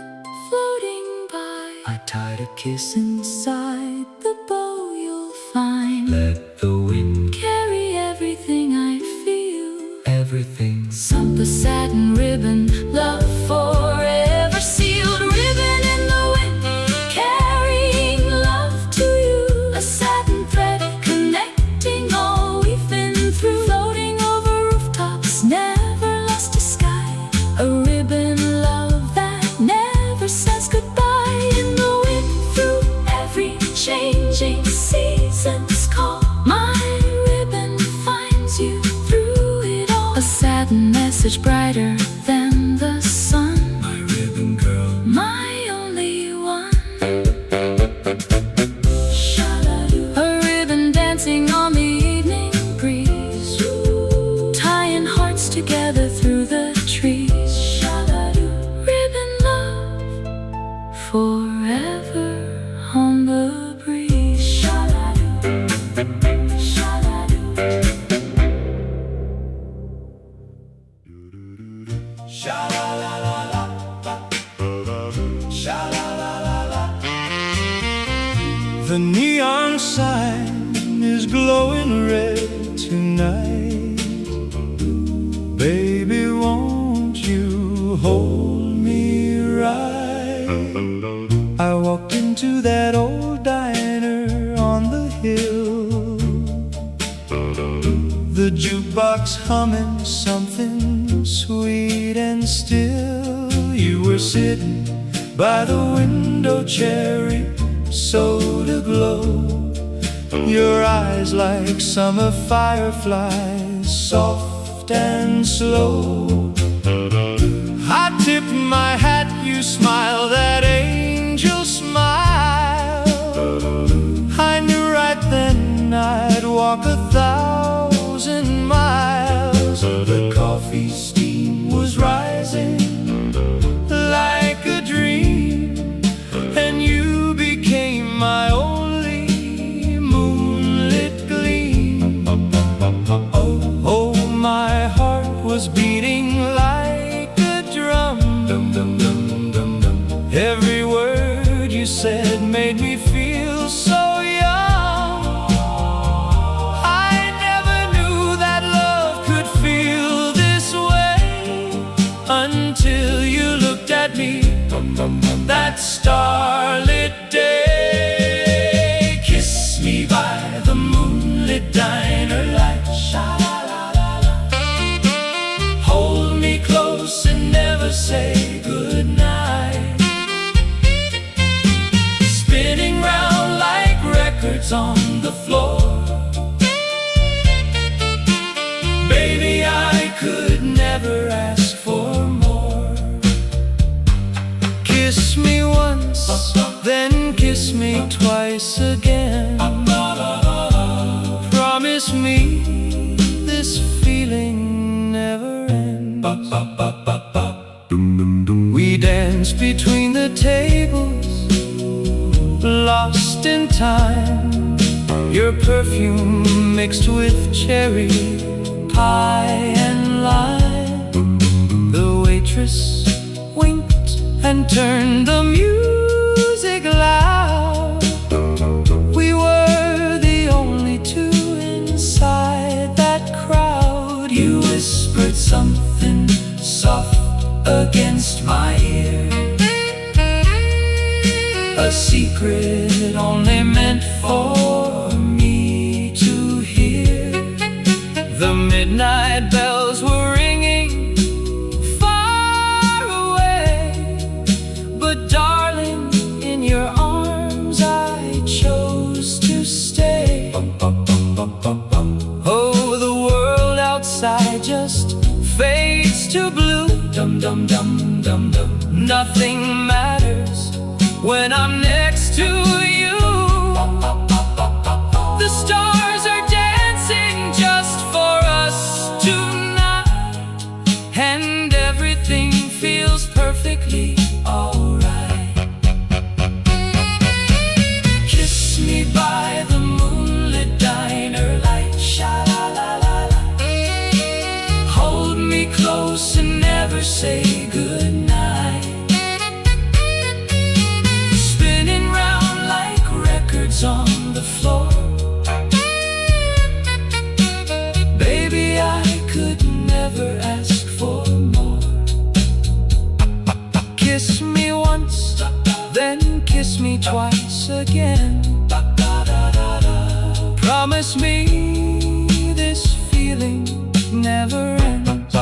floating by? I tied a kiss inside the bow you'll find. Let the wind carry everything I feel, everything. The satin ribbon, love forever sealed. Ribbon in the wind, carrying love to you, a satin thread connecting all we've been through, floating over rooftops, never lost to sky, a ribbon love that never says goodbye. In the wind, through every changing season's call, my ribbon finds you through it all, a satin message brighter than the sun. My ribbon girl, my only one. forever on the breeze. Sha-la-doo, sha-la-doo. Sha-la-la-la-la, sha-la-la-la-la. The neon sign is glowing red tonight. Baby, won't you hold me right? I walked into that old diner on the hill, the jukebox humming something sweet and still. You were sitting by the window, cherry soda glow, your eyes like summer fireflies, soft and slow. I tipped my hat, you smiled that angel smile. I knew right then I'd walk 1,000 miles. The coffee steam was rising like a dream, and you became my only moonlit gleam. Oh, my heart was beating like a drum. Every word you said made me feel so young. I never knew that love could feel this way until you looked at me that starlit day. Kiss me by the moonlit diner light. Sha-la-la-la-la. Hold me close and never say goodnight. Spinning round like records on the floor. Baby, I could never ask for more. Kiss me once, then kiss me twice again. Promise me this feeling never ends. We danced between the tables, lost in time. Your perfume mixed with cherry pie and lime. The waitress winked and turned the music loud. We were the only two inside that crowd. You whispered something soft against my ear, a secret only meant for me to hear. The midnight bells were ringing far away, but darling, in your arms I chose to stay. Oh, the world outside just fades to blue. Dum dum dum dum dum. Nothing matters when I'm next to you. The stars are dancing just for us tonight, and everything feels perfectly alright. Kiss me by the moonlit diner light. Sha-la-la-la-la. Hold me close and never say goodnight. Spinning round like records on the floor. Baby, I could never ask for more. Kiss me once, then kiss me twice again. Promise me this feeling never ends.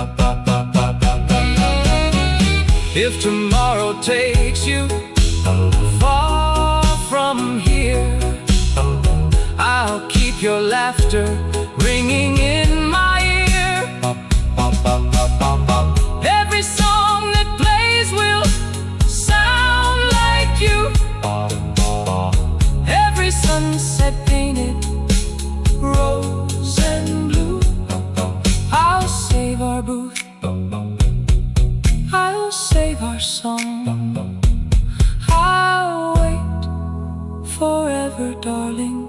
If tomorrow takes you far from here, I'll keep your laughter ringing in my ear. Every song that plays will sound like you. Every sunset painted rose and blue. I'll save our booth, I'll save our song. her, darling,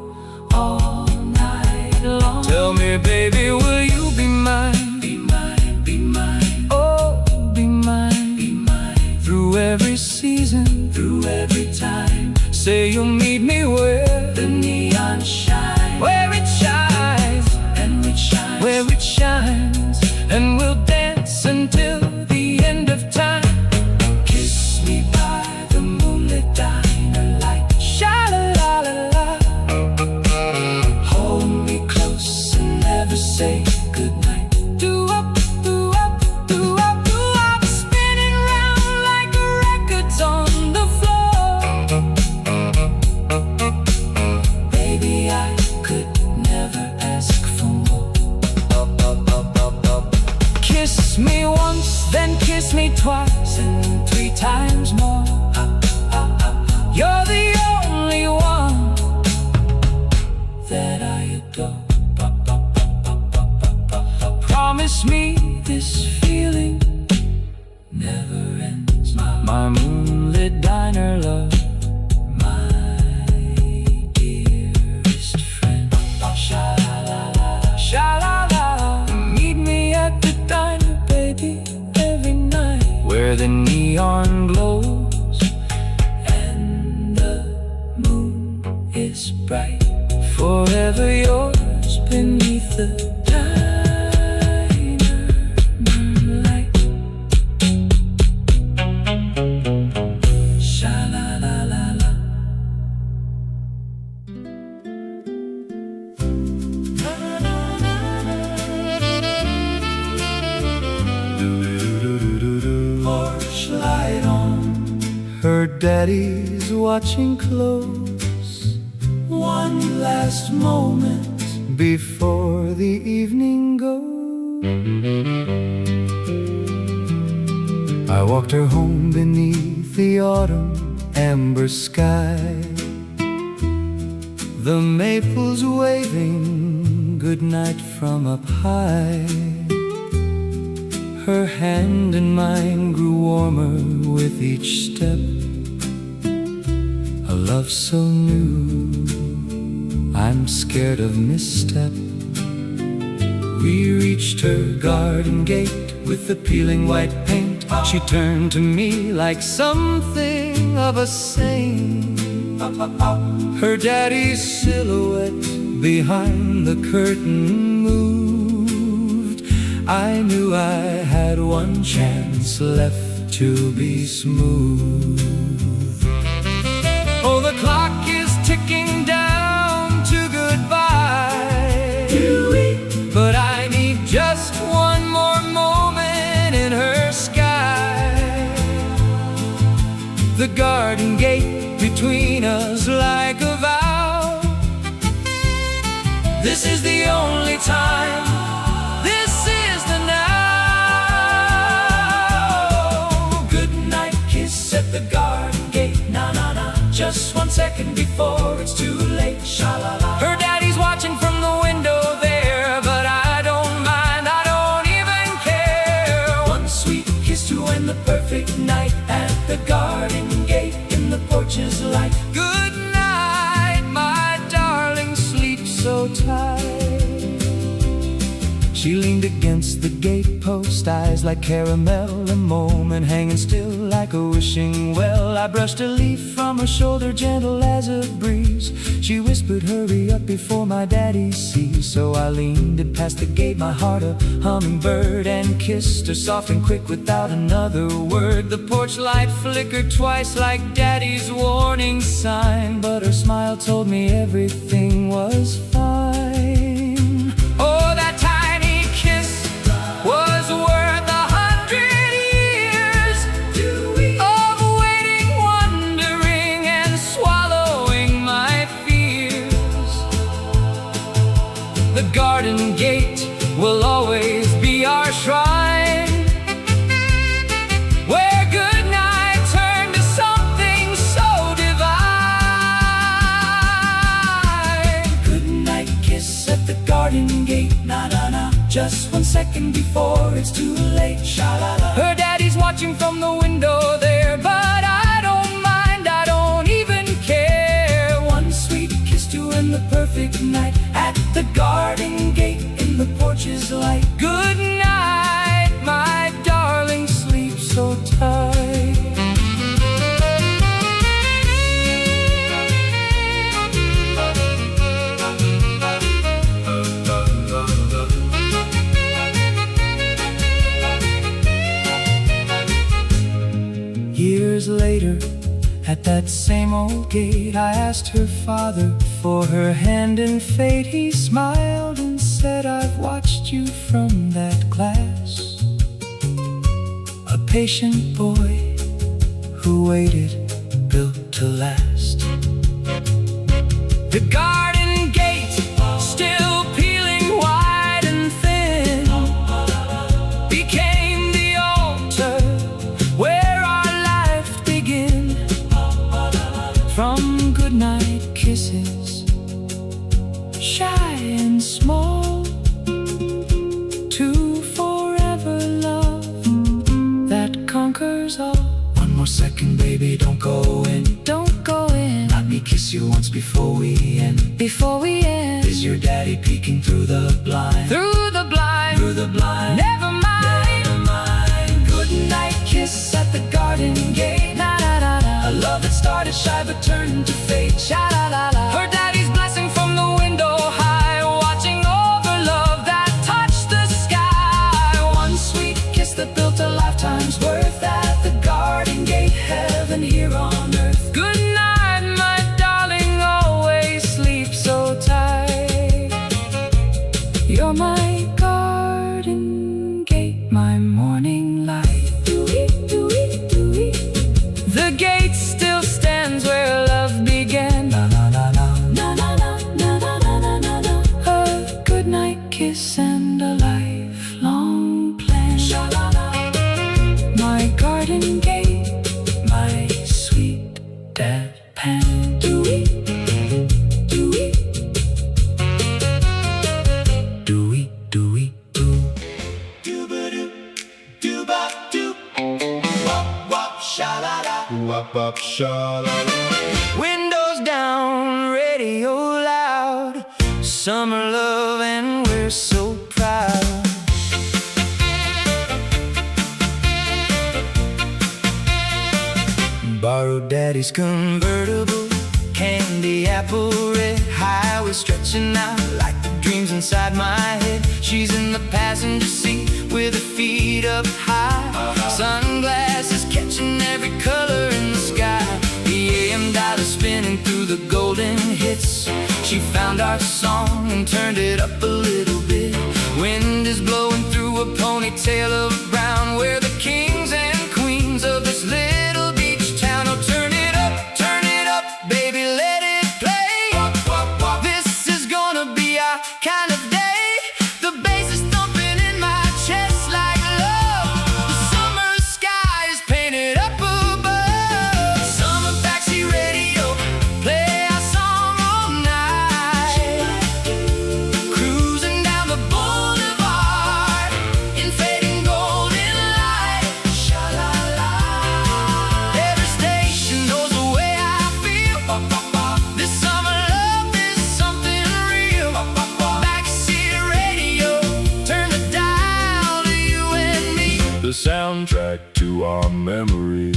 all night long. Tell me, baby, will you be mine? Be mine, be mine. Oh, be mine, be mine. Through every season, through every time. Say you'll meet me where the neon shines, where it shines, and it shines, where it shines, and we'll dance until the end of time. Kiss me by the moonlit diner light, sha-la-la-la-la. Hold me close and never say goodnight. Do-wop, do-wop, do-wop, do-wop, spinning round like records on the floor. Baby, I could never ask for more. Kiss me once, then kiss me twice, and 3 times more. You're the only one that I adore. Promise me this feeling never ends. My moonlit diner love, my dearest friend. Sha-la-la-la, sha-la-la. Meet me at the diner, baby, every night, where the neon glows and the moon is bright. Forever yours beneath the diner moonlight. Sha-la-la-la-la. Porch light on, her daddy's watching close. One last moment before the evening goes. I walked her home beneath the autumn amber sky, the maples waving goodnight from up high. Her hand in mine grew warmer with each step, a love so new, I'm scared of misstep. We reached her garden gate with the peeling white paint. She turned to me like something of a saint. Her daddy's silhouette behind the curtain moved. I knew I had one chance left to be smooth. Oh, the clock is ticking down to goodbye, but I need just one more moment in her sky. The garden gate between us like a vow. This is the only time, this is the now. Good night kiss at the garden gate, na na na. Just 1 second before it's too late, sha-la-la. Her daddy's watching from the window there, but I don't mind, I don't even care. One sweet kiss to end the perfect night at the garden gate in the porch's light. Good night, my darling, sleep so tight. She leaned against the gate post, eyes like caramel, a moment hanging still like a wishing well. I brushed a leaf from her shoulder, gentle as a breeze. She whispered, hurry up before my daddy sees. So I leaned it past the gate, my heart a hummingbird, and kissed her soft and quick without another word. The porch light flickered twice like daddy's warning sign, but her smile told me everything was fine. Oh, that tiny kiss was worth 100 years of waiting, wondering, and swallowing my fears. The garden gate will always be our shrine, where good night turned to something so divine. Good night kiss at the garden gate, na na na. Just 1 second before it's too late, sha-la-la. Her daddy's watching from the window there, but I don't mind, I don't even care. One sweet church's light. Good night, my darling, sleep so tight. Years later, at that same old gate, I asked her father for her hand in fate. He smiled and said, I've watched you from that glass. A patient boy who waited, built to last. The garden gate, still peeling wide and thin, became the altar where our life began. From goodnight kisses, shy and small, to forever love that conquers all. One more second, baby, don't go in. Don't go in. Let me kiss you once before we end. Before we end. Is your daddy peeking through the blind? Through the blind. Through the blind. Never mind. Never mind. Good night kiss at the garden gate. Na na na na. A love that started shy but turned to fate. Sha la la la. Her daddy's blessing from the window high, watching over love that touched the sky. One sweet kiss that built a lifetime's worth at the garden gate, heaven here on earth. Good night, my darling, always sleep so tight. You're my garden gate, my morning light. The gate still stands where love began. Na na na na na na na na na na na. A good night kiss and a lifelong plan. Sha la la. My garden gate, my sweet deadpan. Do-wee, do-wee, do-wee, do-wee, do. Do-ba-doo, do-ba-doo. Wop-wop, sha-la-la. Wop wop sha la la. Windows down, radio loud. Summer love and we're so proud. Borrowed daddy's convertible, candy apple red. Highway stretching out like the dreams inside my head. She's in the passenger seat with her feet up high. Sunglasses catching every color in the sky. The AM dial is spinning through the golden hits. She found our song and turned it up a little bit. Wind is blowing through a ponytail of brown. We're the kings and queens of this little beach town. Oh, turn it up, baby, let it play. This is gonna be our kind of day. The bass is thumping in my chest like love. The summer sky is painted up above. Summer backseat radio, play our song all night. Cruising down the boulevard in fading golden light. Sha-la-la. Every station knows the way I feel. This summer love is something real. Backseat radio, turn the dial to you and me. The soundtrack to our memory.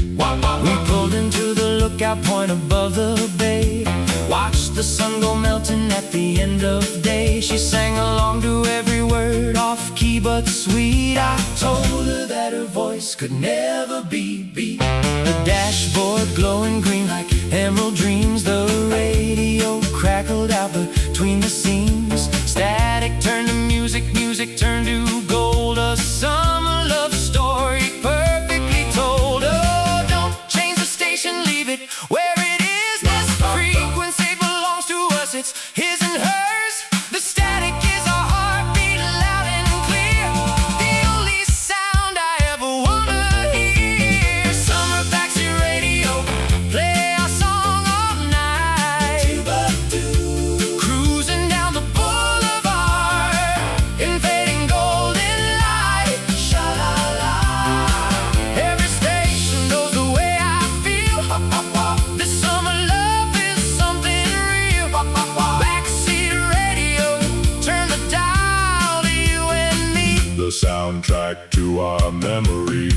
We pulled into the lookout point above the bay. Watched the sun go melting at the end of day. She sang along to every word, off key but sweet. I told her that her voice could never be beat. The dashboard glowing green like emerald dreams. The radio crackled out between the seams. Static turned to music, music turned to gold. A summer love story perfectly told. Oh, don't change the station, leave it where it is. This frequency belongs to us, it's his and hers. The static is our heartbeat, loud and clear. The only sound I ever wanna hear. Summer backseat radio, play our song all night. Cruising down the boulevard in fading golden light. Sha-la-la. Every station knows the way I feel. This summer love is something real. soundtrack to our memory.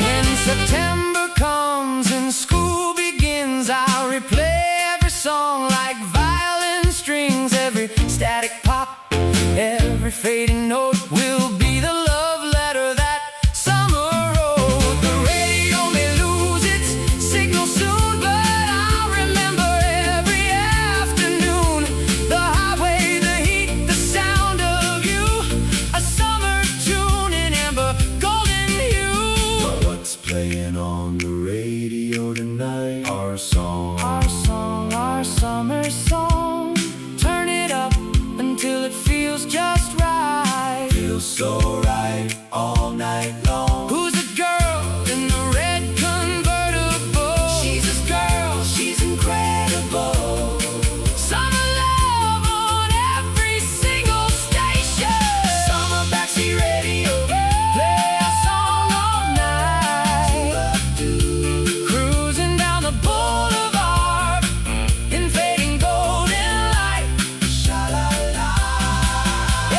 When September comes and school begins, I'll replay every song like violin strings. Every static pop, every fading note will be the love letter that summer wrote. The radio may lose its signal soon, but I'll remember every afternoon. The highway, the heat, the sound of you, a summer tune in amber golden hue. But what's playing on the radio tonight? Our song, Our summer song. Turn it up until it feels just right. feels so right all night long. Who's the girl in the red convertible? She's this girl, she's incredible. Summer love on every single station. Summer backseat radio, Play a song all night. Cruising down the boulevard in fading golden light. sha-la-la.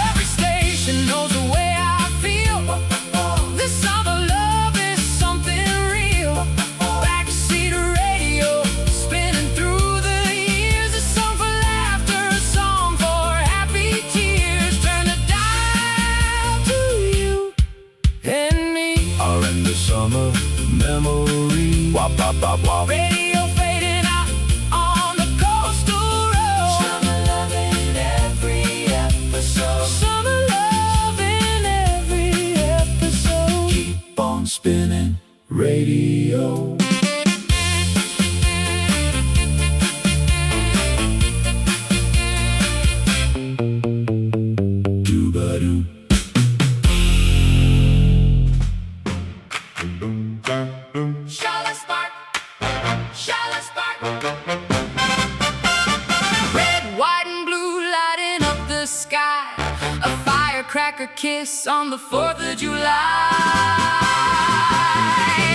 Every station knows the way I feel. This summer love is something real. Backseat radio, spinning through the years. A song for laughter, a song for happy tears. Turn the dial to you and me. Are in the summer memory. Wop, wop, wop, wop. Radio fading out on the coastal road. Summer love in every episode. Summer love in every episode. Keep on spinning radio. Doo-ba-doo. Shala spark, shala spark. Red, white, and blue lighting up the sky. A firecracker kiss on the 4th of July.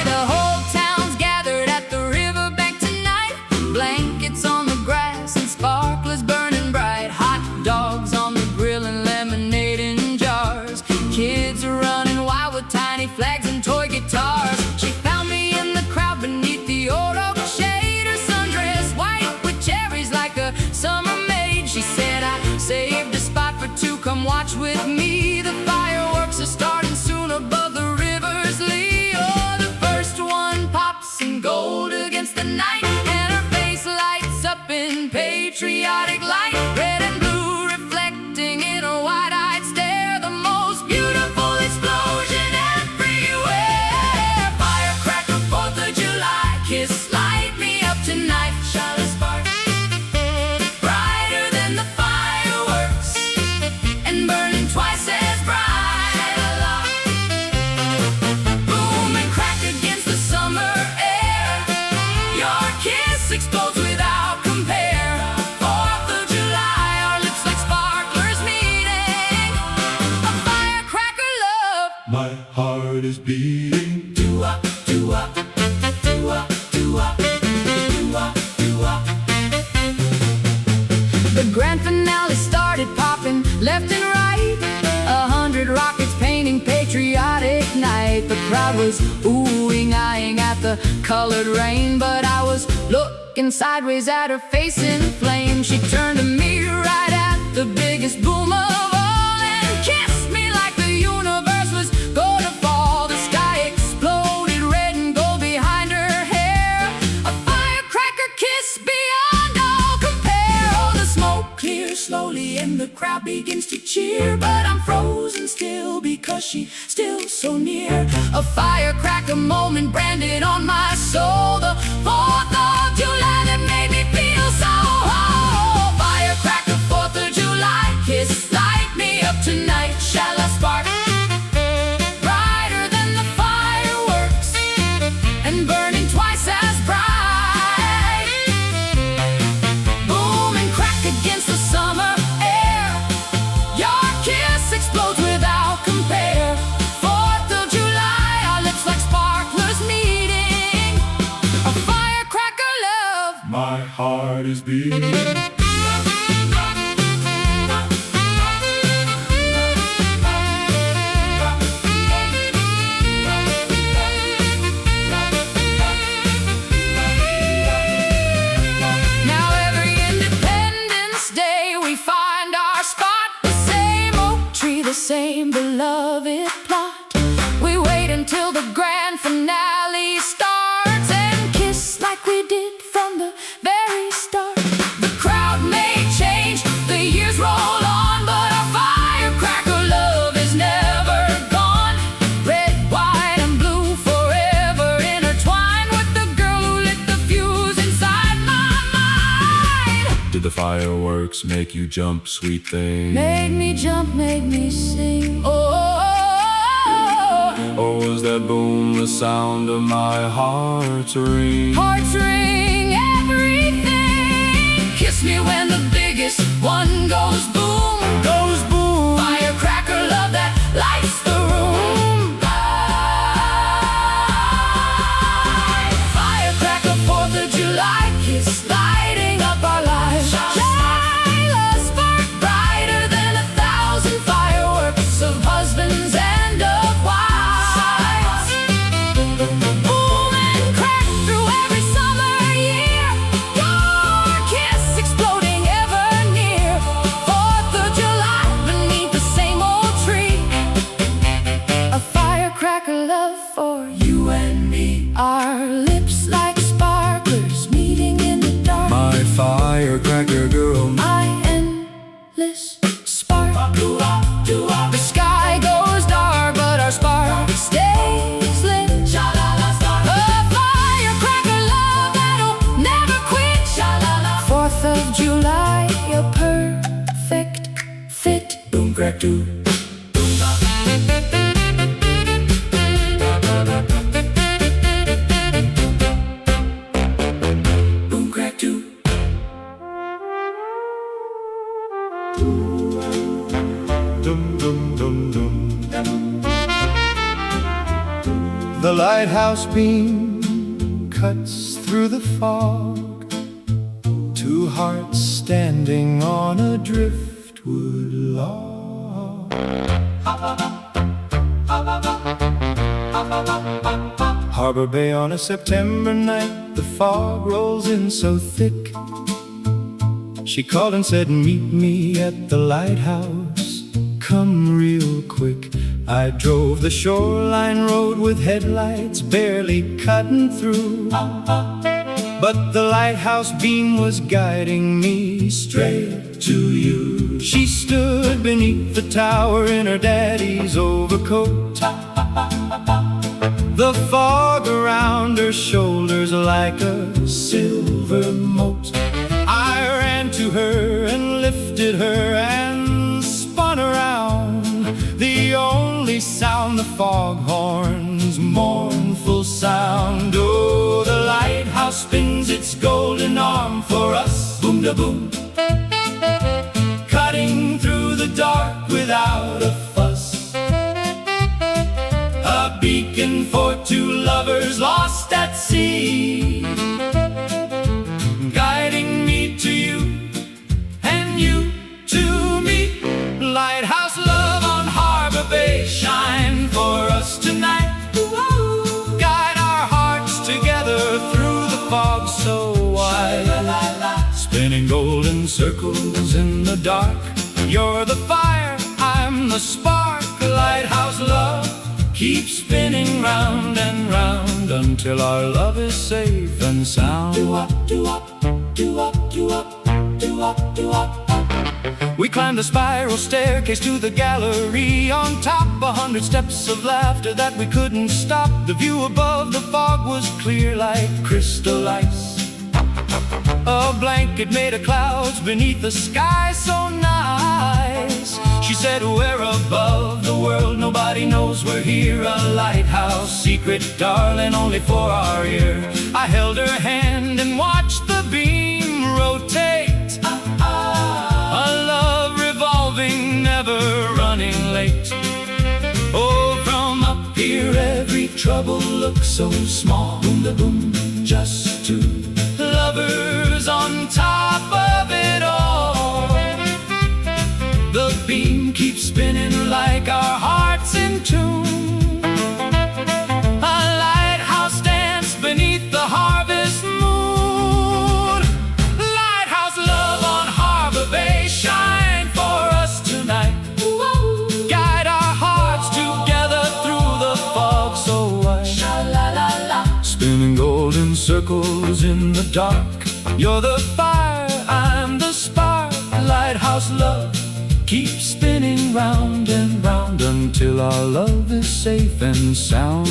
The whole town's gathered at the riverbank tonight. Blankets on the grass and sparklers burning bright. Hot dogs on the grill and lemonade in jars. Kids are running wild with tiny flags and toy guitars. She found me in the crowd beneath the old oak shade. Her sundress white with cherries like a summer maid. She said, I saved a spot for two, come watch with me. The fireworks are starting soon above the river's lee. Oh, the first one pops in gold against the night, and her face lights up in patriotic light. Red and blue reflecting in a wide-eyed stare. The most beautiful explosion everywhere. Firecracker, 4th of July, kiss, light me up tonight. Shala spark, brighter than the fireworks, and burning twice as bright. Boom and crack against the summer air. Your kiss explodes without compare. 4th of July, our lips like sparklers meeting. A firecracker love. My heart is beating. Doo-wop, doo-wop, doo-wop, doo-wop, doo-wop, doo-wop. The grand finale started popping left and right. 100 rockets painting patriotic night. The crowd was oohing, eyeing at the colored rain, but I was looking sideways at her face in flames. She turned to me right at the biggest boom of all and kissed me like the universe was gonna fall. The sky exploded red and gold behind her hair. A firecracker kiss beyond all compare. Oh, the smoke clears slowly and the crowd begins to cheer, but I'm frozen still because she's still so near. A firecracker moment branded on my soul. The 4th of July that made me feel so whole. Firecracker, 4th of July, kiss, light me up tonight. Shala spark, brighter than the fireworks, and burning twice as bright. Boom and crack against the summer air. Your kiss explodes without compare. 4th of July. heart is beating. Now every Independence Day we find our spot, the same oak tree, the same beloved plot. We wait until the grand finale starts and kiss like we did from the very start. The crowd may change, the years roll on, but our firecracker love is never gone. Red, white, and blue forever intertwined with the girl who lit the fuse inside my mind. Did the fireworks make you jump, sweet thing? Made me jump, made me sing. Or was that boom the sound of my heart's ring? Hearts ring, everything. Kiss me when the biggest one goes boom. Goes boom. Firecracker love that lights the room. Firecracker, 4th of July, kiss lighting up our lives. Shine a spark brighter than 1,000 fireworks of husbands and of wives. Boom and crack through every summer year. Your kiss exploding ever near. 4th of July beneath the same old tree. A firecracker love for you and me. Our lips like sparklers meeting in the dark. My firecracker girl. My endless spark. The sky goes dark, but our spark stays lit. A firecracker love that'll never quit. 4th of July, a perfect fit. Boom, crack, doo. Boom, crack, doo. Dum, dum, dum, dum. The lighthouse beam cuts through the fog. Two hearts standing on a driftwood log. Harbor Bay on a September night, the fog rolls in so thick. She called and said, meet me at the lighthouse, come real quick. I drove the shoreline road with headlights barely cutting through, but the lighthouse beam was guiding me straight to you. She stood beneath the tower in her daddy's overcoat, the fog around her shoulders like a silver moat. I ran to her and lifted her and spun around. The only sound, the foghorn's mournful sound. Oh, the lighthouse spins its golden arm for us. Boom da boom, cutting through the dark without a fuss. A beacon for two lovers lost at sea, guiding me to you and you to me. Lighthouse love on Harbor Bay, shine for us tonight. Guide our hearts together through the fog so wide, spinning golden circles in the dark. You're the fire, I'm the spark. Lighthouse love keeps spinning round and round until our love is safe and sound. DooWop, DooWop, DooWop, DooWop, DooWop, DooWop. We climbed the spiral staircase to the gallery. On top, 100 steps of laughter that we couldn't stop. The view above the fog was clear like crystal ice. A blanket made of clouds beneath the sky so nice. She said, we're above the world, nobody knows we're here. A lighthouse secret, darling, only for our ear. I held her hand and watched the beam rotate. A love revolving, never running late. Oh, from up here every trouble looks so small. Boom da boom, just two lovers on top keep spinning like our hearts in tune. A lighthouse stands beneath the harvest moon. Lighthouse love on Harbor Bay, shine for us tonight. Guide our hearts together through the fog so white. Spinning golden circles in the dark. You're the fire, I'm the spark. Lighthouse love, keep spinning round and round until our love is safe and sound.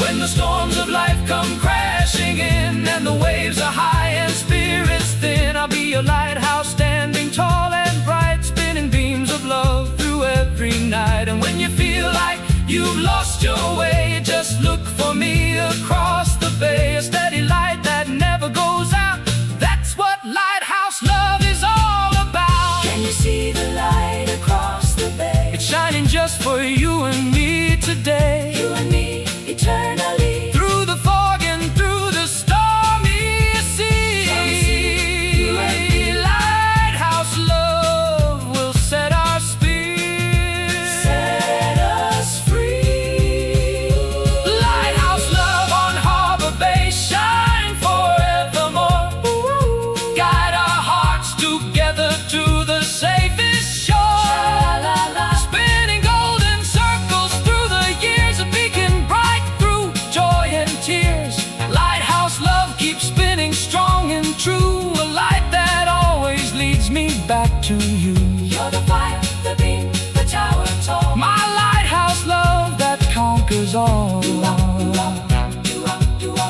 When the storms of life come crashing in and the waves are high and spirits thin, I'll be your lighthouse standing tall and bright, spinning beams of love through every night. And when you feel like you've lost your way, just look for me across the bay. A steady light that never goes out, that's what lighthouse love is all about. Can you see the light across the bay? It's shining just for you and me today. You and me eternally. Through the fog and through the stormy sea. You and me. Lighthouse love will set our speed. Set us free. Lighthouse love on Harbor Bay, shine forevermore. Guide our hearts together to the safest shore. Spinning golden circles through the years, a beacon bright through joy and tears. Lighthouse love keeps spinning strong and true, a light that always leads me back to you. You're the fire, the beam, the tower tall. My lighthouse love that conquers all.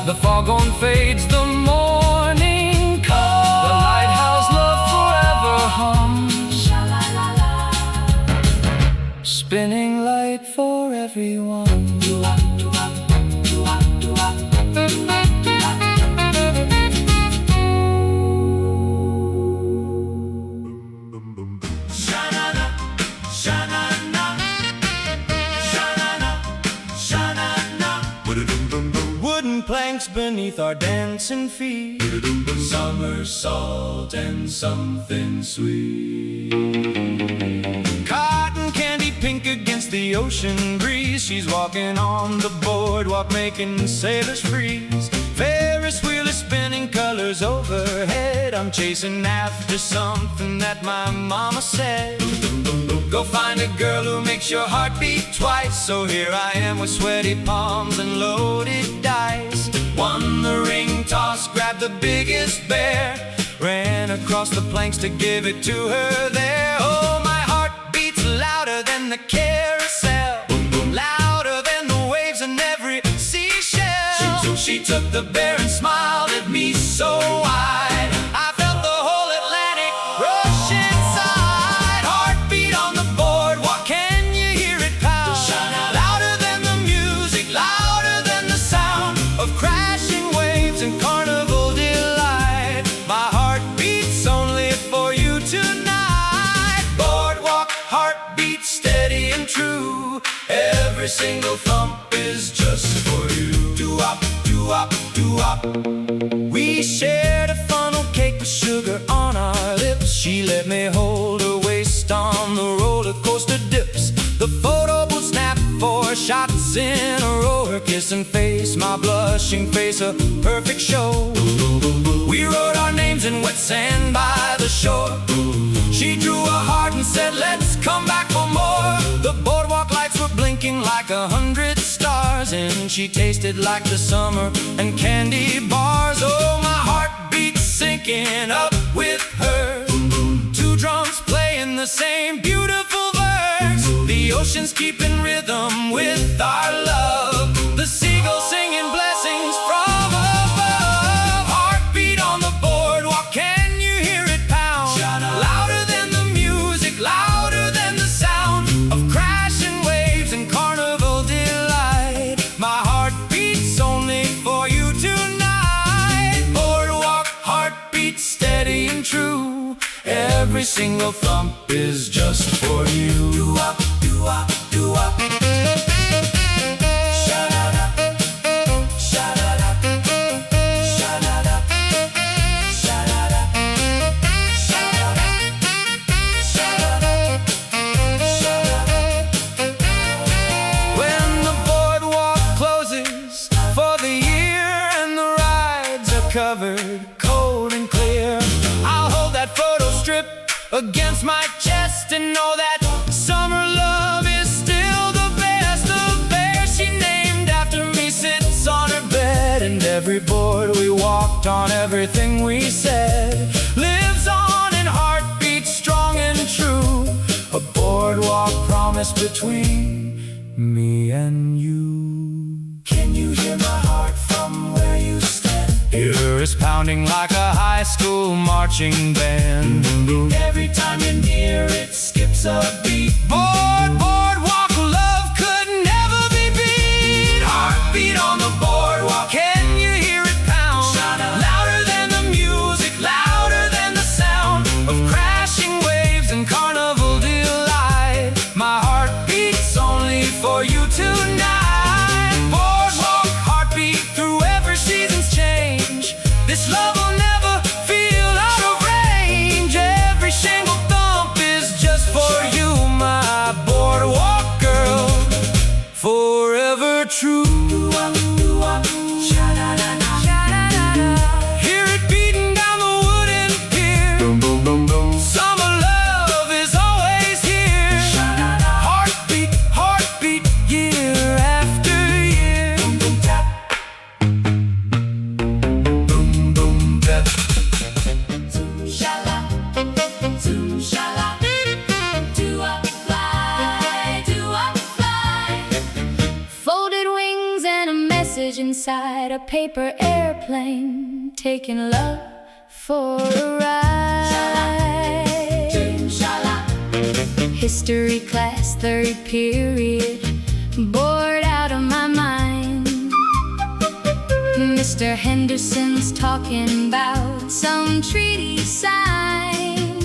The foghorn fades, the morning comes. The lighthouse love forever hums, spinning light for everyone. Sha-na-na, sha-na-na, sha-na-na, sha-na-na. Wooden planks beneath our dancing feet. Somersault and something sweet. Cotton candy pink against the ocean breeze. She's walking on the boardwalk, making sailors freeze. Ferris wheel is spinning colors overhead. I'm chasing after something that my mama said. Go find a girl who makes your heart beat twice. So here I am with sweaty palms and loaded dice. Won the ring toss, grabbed the biggest bear, ran across the planks to give it to her there. Oh, my heart beats louder than the carousel, louder than the waves in every seashell. So she took the bear and smiled at me so wide. I felt the whole Atlantic rush inside. Heartbeat on the boardwalk, can you hear it pound? Louder than the music, louder than the sound of crashing waves and carnival delight. My heart beats only for you tonight. Boardwalk, heartbeat steady and true. Every single thump is just for you. DooWop, DooWop, DooWop. We shared a funnel cake with sugar on our lips. She let me hold her waist on the roller coaster dips. The photo booth snapped 4 shots in a row. Her kissing face, my blushing face, a perfect show. We wrote our names in wet sand by the shore. She drew a heart and said, let's come back for more. The boardwalk lights were blinking like 100 stars, and she tasted like the summer and candy bars. Oh, my heart beats syncing up with hers. 2 drums playing the same beautiful verse. The ocean's keeping rhythm with our love. The seagulls singing blessings from above. Heartbeat on the boardwalk, can you hear it pound? Louder than the music, louder than the sound of crashing waves and carnival delight. My heart beats only for you tonight. Boardwalk, heartbeat steady and true. Every single thump is just for you. DooWop, DooWop, DooWop. Sha-na-na. covered, cold and clear. I'll hold that photo strip against my chest and know that summer love is still the best. The bear she named after me sits on her bed, and every board we walked on, everything we said, lives on in heartbeats strong and true. A boardwalk promise between me and you. Can you hear my heart from where you stand? Here it's pounding like a high school marching band. Every time you're near, it skips a beat. Boardwalk love could never be beat. Heartbeat on the boardwalk, can you hear it pound? Louder than the music, louder than the sound of crashing waves and carnival delight. My heart beats only for you tonight. Boardwalk heartbeat through every season's change. This love will never feel out of range. Every shingle thump is just for you, my boardwalk girl, forever true. Hear it beating down the wooden pier. Summer love is always here. Heartbeat, heartbeat, year after year. Shala, shala, DooWop fly. Folded wings and a message inside a paper airplane, taking love for a ride. History class, third period, bored out of my mind. Mr. Henderson's talking about some treaty sign.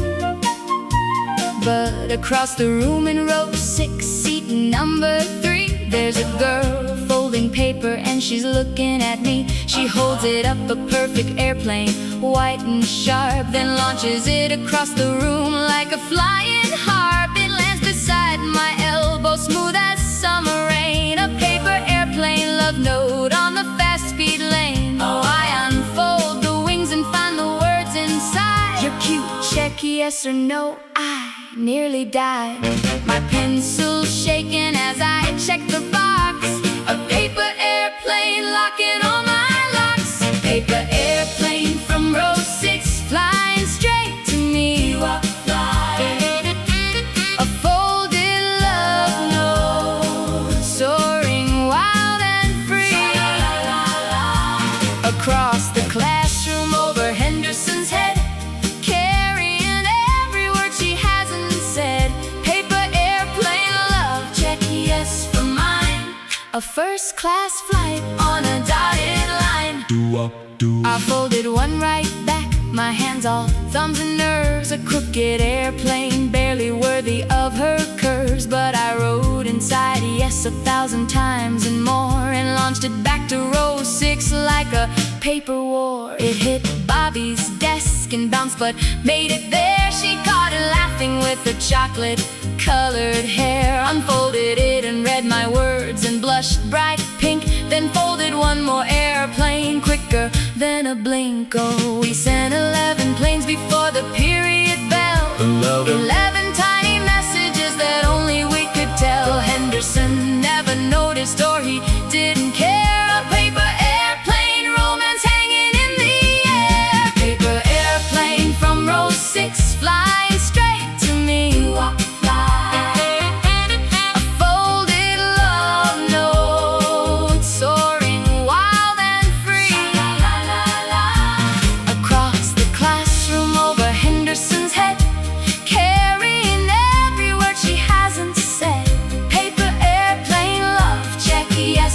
But across the room in row 6, seat number 3, there's a girl folding paper and she's looking at me. She holds it up, a perfect airplane, white and sharp, then launches it across the room like a flying harp. It lands beside my elbow, smooth as summer rain. A paper airplane love note on the fast speed lane. Oh, I unfold the wings and find the words inside. You're cute, check yes or no, I nearly died. My pencil shaking as I check the box. A paper airplane locking all my locks. Paper airplane from row 6, flying straight to me. A folded love note, soaring wild and free. Across the classroom over Henderson's head, carrying every word she hasn't said. Paper airplane love, check yes for mine. A first class flight on a dotted line. I folded one right back, my hands all thumbs and nerves. A crooked airplane, barely worthy of her curves. But I rode inside, yes, 1,000 times and more, and launched it back to row 6 like a paper war. It hit Bobby's desk and bounced, but made it there. She caught it laughing with her chocolate-colored hair. Unfolded it and read my words and blushed bright pink. Then folded one more airplane, quicker than a blink. Oh, we sent 11 planes before the period bell. 11 tiny messages that only we could tell. Henderson never noticed or he didn't care. A paper airplane romance hanging in the air. Paper airplane from row 6, flying straight to me. A folded love note, soaring wild and free. Across the classroom over Henderson's head, carrying every word she hasn't said. Paper airplane love, check yes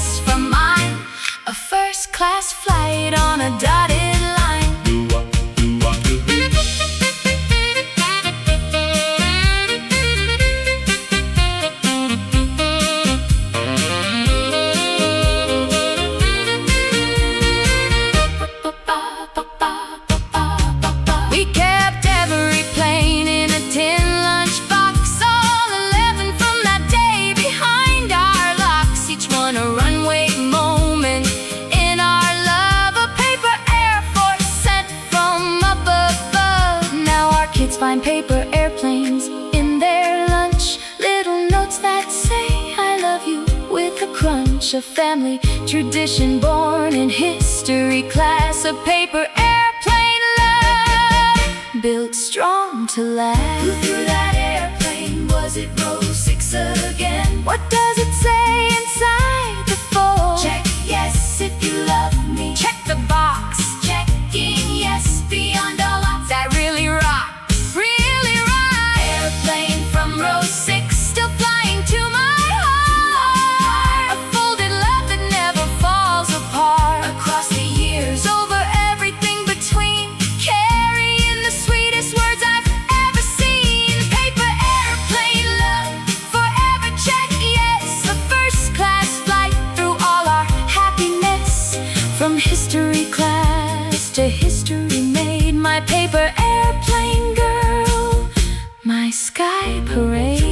much a family tradition born in history class. A paper airplane love, built strong to last. Who threw that airplane? Was it row 6 again? What does it say inside the fold? Check yes if you love me. Check the box. Checking yes beyond all odds. That really rocks, really rocks. Airplane from row 6, Still flying to my heart. A folded love that never falls apart. across the years. Over everything between, carrying the sweetest words I've ever seen. Paper airplane love, forever check yes. A first class flight through all our happiness. From history class to history made. My paper airplane girl, my sky parade.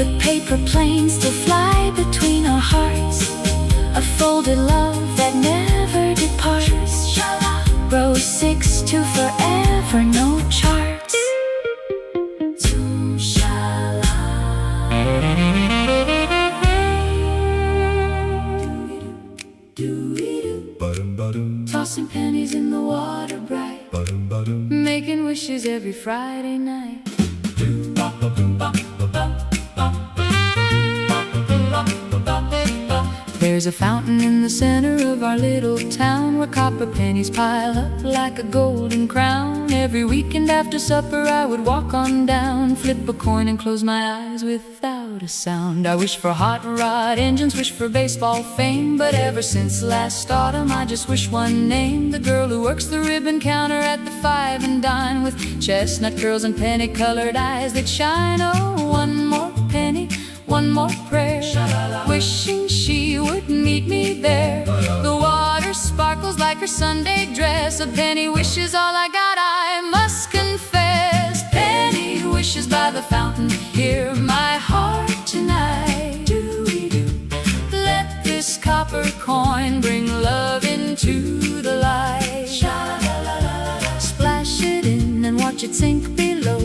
The paper planes still fly between our hearts. A folded love that never departs. Row 6 to forever, no charts. Tossing pennies in the water bright, making wishes every Friday night. There's a fountain in the center of our little town, where copper pennies pile up like a golden crown. Every weekend after supper I would walk on down, flip a coin and close my eyes without a sound. I wish for hot rod engines, wish for baseball fame, but ever since last autumn I just wish one name. The girl who works the ribbon counter at the 5 and dime, with chestnut curls and penny-colored eyes that shine. Oh, one more penny, one more prayer, wishing she would meet me there. The water sparkles like her Sunday dress. A penny wish is all I got, I must confess. Penny wishes by the fountain, hear my heart tonight. Let this copper coin bring love into the light. Splash it in and watch it sink below.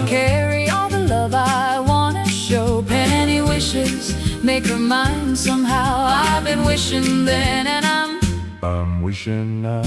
Carry all the love I wanna show. Penny wishes make her mine somehow. I've been wishing then and I'm wishing now.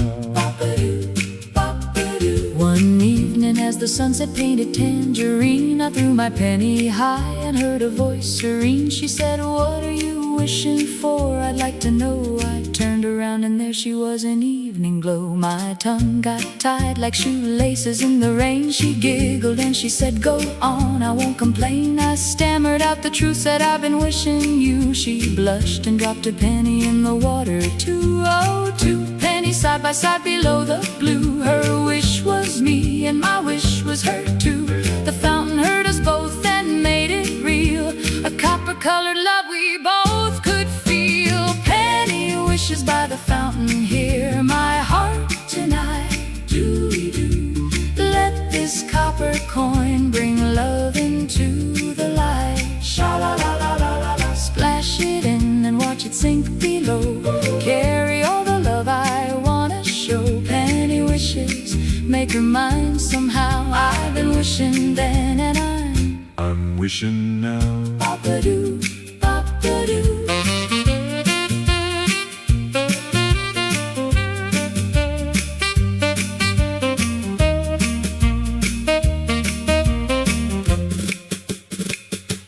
One evening as the sunset painted tangerine, I threw my penny high and heard a voice serene. She said, what are you wishing for? I'd like to know. I turned around and there she was in evening glow. My tongue got tied like shoelaces in the rain. She giggled and she said, go on, I won't complain. I stammered out the truth, said I've been wishing you. She blushed and dropped a penny in the water too. Oh, 2 pennies side by side below the blue. Her wish was me and my wish was her too. The fountain heard us both and made it real. A copper-colored love we both could feel. Penny wishes by the fountain, hear my heart tonight. Do-we-do. Let this copper coin bring love into the light. Sha-la-la-la-la-la-la. Splash it in and watch it sink below. Carry all the love I wanna show. Penny wishes make her mine somehow. I've been wishing then and I'm wishing now. Pop-a-doo, pop-a-doo.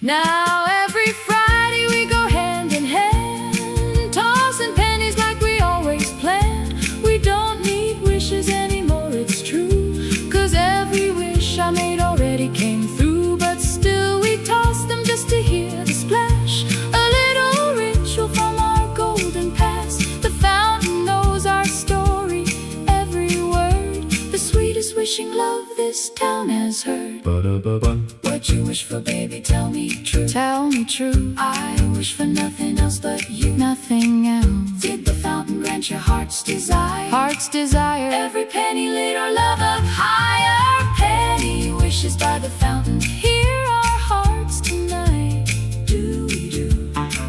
Now every Friday we go hand in hand, tossing pennies like we always planned. We don't need wishes anymore, it's true, 'cause every wish I made already came through. But still we toss them just to hear the splash, a little ritual from our golden past. The fountain knows our story, every word, the sweetest wishing love this town has heard. Ba-da-ba-ba. What you wish for, baby, tell me true. Tell me true. I wish for nothing else but you. Nothing else. Did the fountain grant your heart's desire? Heart's desire. Every penny lit our love up higher. Penny wishes by the fountain, hear our hearts tonight. Do-we-do.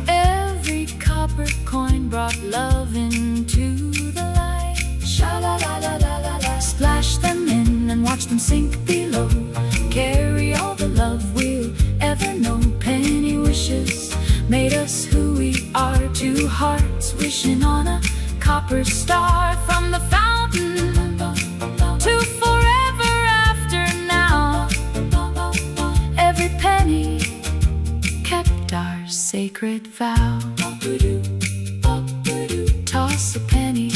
Every copper coin brought love into the light. Sha-la-la-la-la-la-la. Splash them in and watch them sink below. Carry all the love we'll ever know. Penny wishes made us who we are Two hearts wishing on a copper star from the fountain to forever after now. Every penny kept our sacred vow. Toss a penny,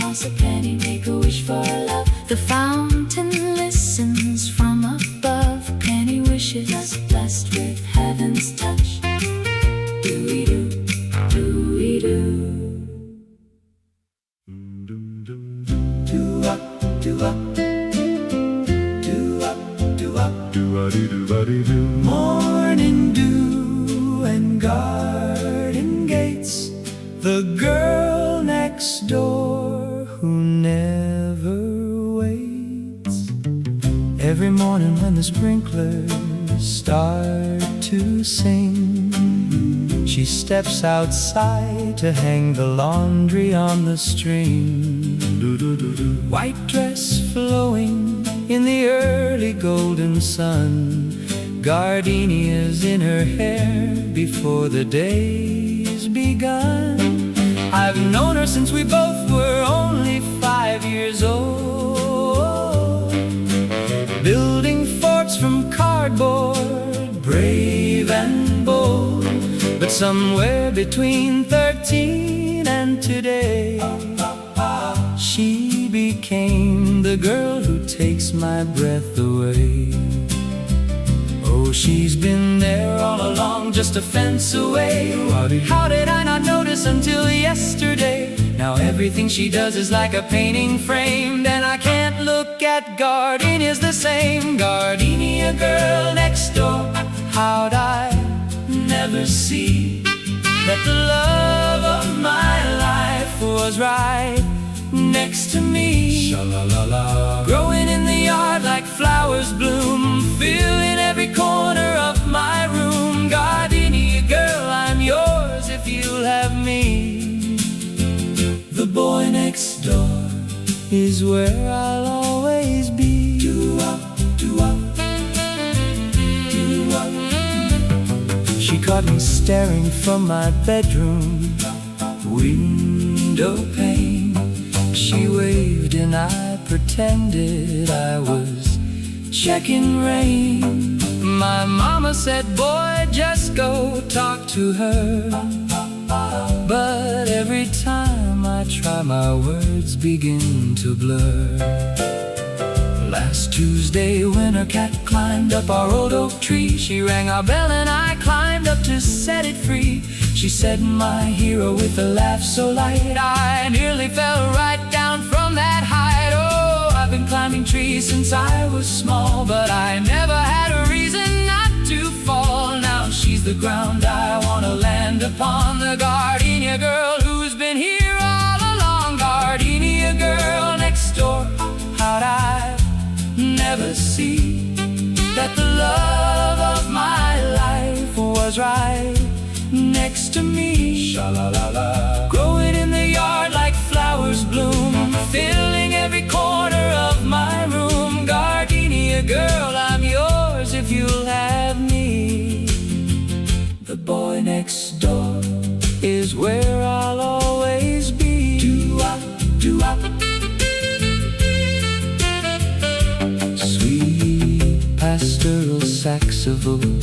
make a wish for love. The fountain listens from above. Penny wishes blessed with heaven's touch. Do-we-do, do-we-do. Do-up, do-up, do-up, do-up, Do-a-dee-do-ba-dee-doo. morning dew and garden gates. The girl next door who never waits. Every morning when the sprinklers start to sing, she steps outside to hang the laundry on the string. Do-do-do-do. White dress flowing in the early golden sun, gardenias in her hair before the day's begun. I've known her since we both were only 5 years old, building forts from cardboard, brave and bold. But somewhere between 13 and today, she became the girl who takes my breath away. Oh, she's been there all along, just a fence away. How did I not notice until yesterday? Now everything she does is like a painting framed, and I can't look at gardenias the same. Gardenia girl next door, how'd I never see that the love of my life was right next to me? Sha-la-la-la. Growing in the yard like flowers bloom, filling every corner of my room. Gardenia girl, I'm yours if you'll have me. The boy next door is where I'll always be. Do-up, do-up, do-up. She caught me staring from my bedroom window pane. She waved and I pretended I was checking rain. My mama said, boy, just go talk to her. But every time I try, my words begin to blur. Last Tuesday when her cat climbed up our old oak tree, she rang our bell and I climbed up to set it free. She said, my hero, with a laugh so light, I nearly fell right down from that height. Oh, I've been climbing trees since I was small, but I never had a reason not to fall. Now she's the ground I want to land upon. The gardenia girl who's been here all along. Gardenia girl next door, how'd I never see that the love of my life was right next to me? Sha-la-la-la. Growing in the yard like flowers bloom, filling every corner of my room. Gardenia girl, I'm yours if you'll have me. The boy next door is where I'll always be. Do-up, do-up. Sweet pastoral saxophone.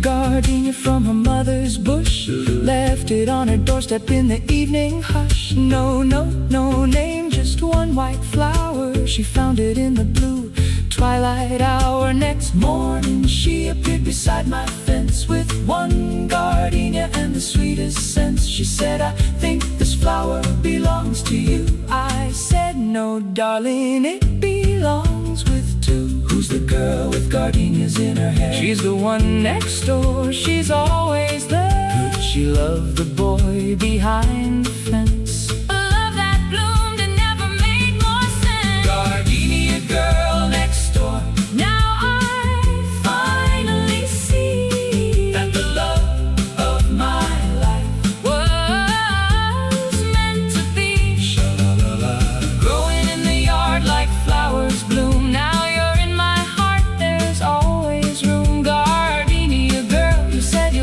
Gardenia from her mother's bush, left it on her doorstep in the evening hush. No note, no name, just one white flower. She found it in the blue twilight hour. Next morning she appeared beside my fence with one gardenia and the sweetest scents. She said, I think this flower belongs to you. I said, no darling, it belongs with two. Who's the girl with gardenias in her hair? She's the one next door, she's always there. Could she love the boy behind the fence? A love that bloomed and never made more sense. Gardenia girl next door, Now I finally see that the love of my life was meant to be. Sha-la-la-la. Growing in the yard like flowers bloom. Now you're in my heart, there's always room. Gardenia girl, you said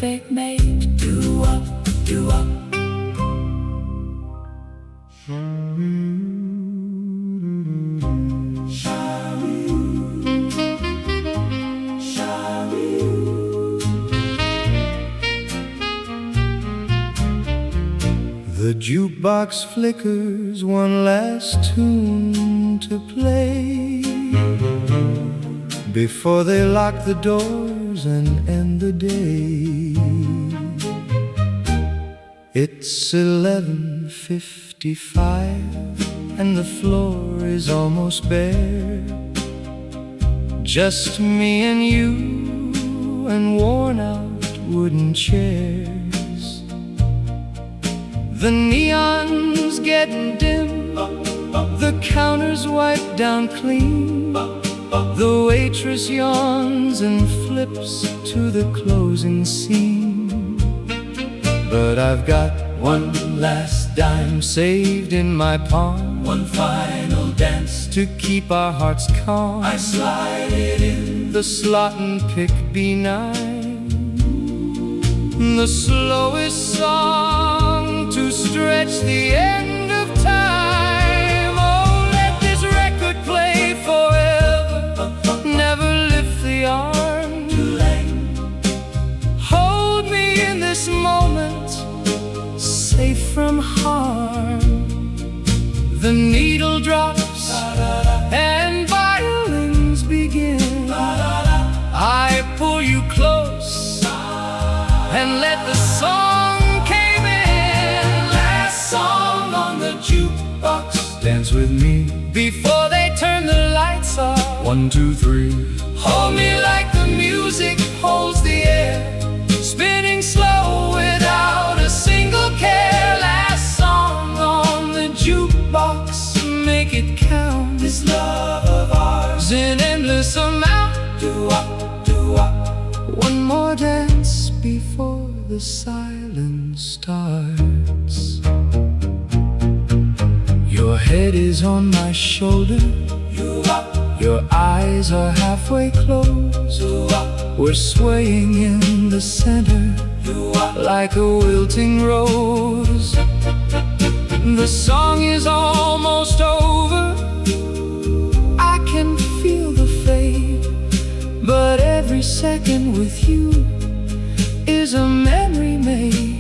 perfect mate. DooWop, DooWop. The jukebox flickers one last tune to play before they lock the doors and end the day. It's 11:55 and the floor is almost bare. Just me and you and worn out wooden chairs. The neon's getting dim, the counter's wiped down clean. The waitress yawns and flips to the closing scene. But I've got one last dime saved in my palm, one final dance to keep our hearts calm. I slide it in the slot and pick B9, the slowest song to stretch the end of time. Oh, let this record play forever, never lift the arm. Hold me in this moment, safe from harm. The needle drops and violins begin. I pull you close and let the song came in. Last song on the jukebox, dance with me before they turn the lights off. 1, 2, 3. Hold me like the music holds the air, spinning slow without a single care. Last song on the jukebox, make it count. This love of ours in endless amount. DooWop, DooWop. One more dance before the silence starts. Your head is on my shoulder, your eyes are halfway closed. We're swaying in the center like a wilting rose. The song is almost over, I can feel the fade, but every second with you is a memory made.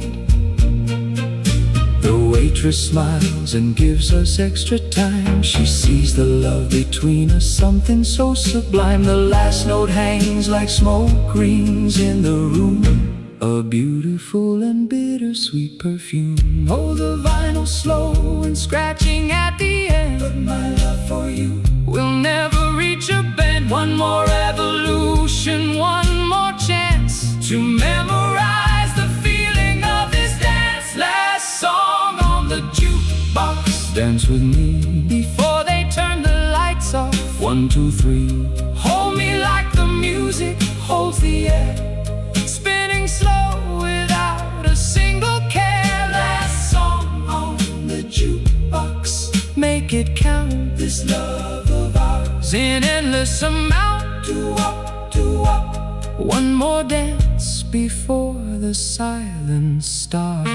The waitress smiles and gives us extra time. She sees the love between us, something so sublime. The last note hangs like smoke rings in the room, a beautiful and bittersweet perfume. Oh, the vinyl slow and scratching at the end, but my love for you will never reach a bend. One more evolution, one more chance to memorize the feeling of this dance. Last song on the jukebox, dance with me before they turn the lights off. 1, 2, 3. Hold me like the music holds the air, spinning slow without a single care. Last song on the jukebox, make it count. This love of ours in endless amount. DooWop, DooWop. One more dance before the silence starts.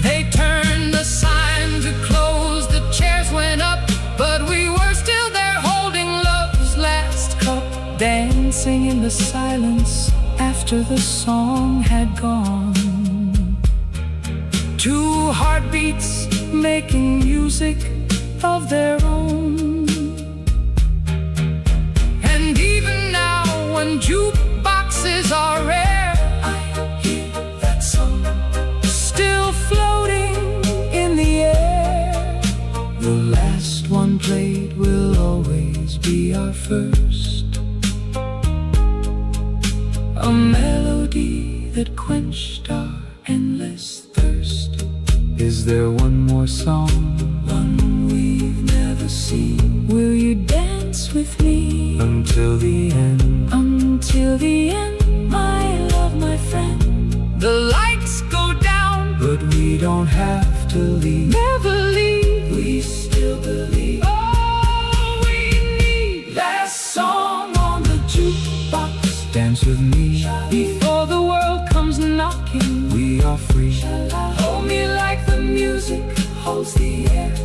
They turned the sign to close, the chairs went up, but we were still there holding love's last cup, dancing in the silence after the song had gone. Two heartbeats making music of their own. And even now when jukeboxes are rare, I hear that song still floating in the air. The last one played will always be our first, a melody that quenched our endless thirst. Is there one more song, one we've never seen? Will you dance with me until the end? Until the end, my love, my friend. The lights go down, but we don't have to leave. Never leave. We still believe. All we need. Last song on the jukebox. Dance with me. Before the world comes knocking, We are free. hold me like the music holds the air,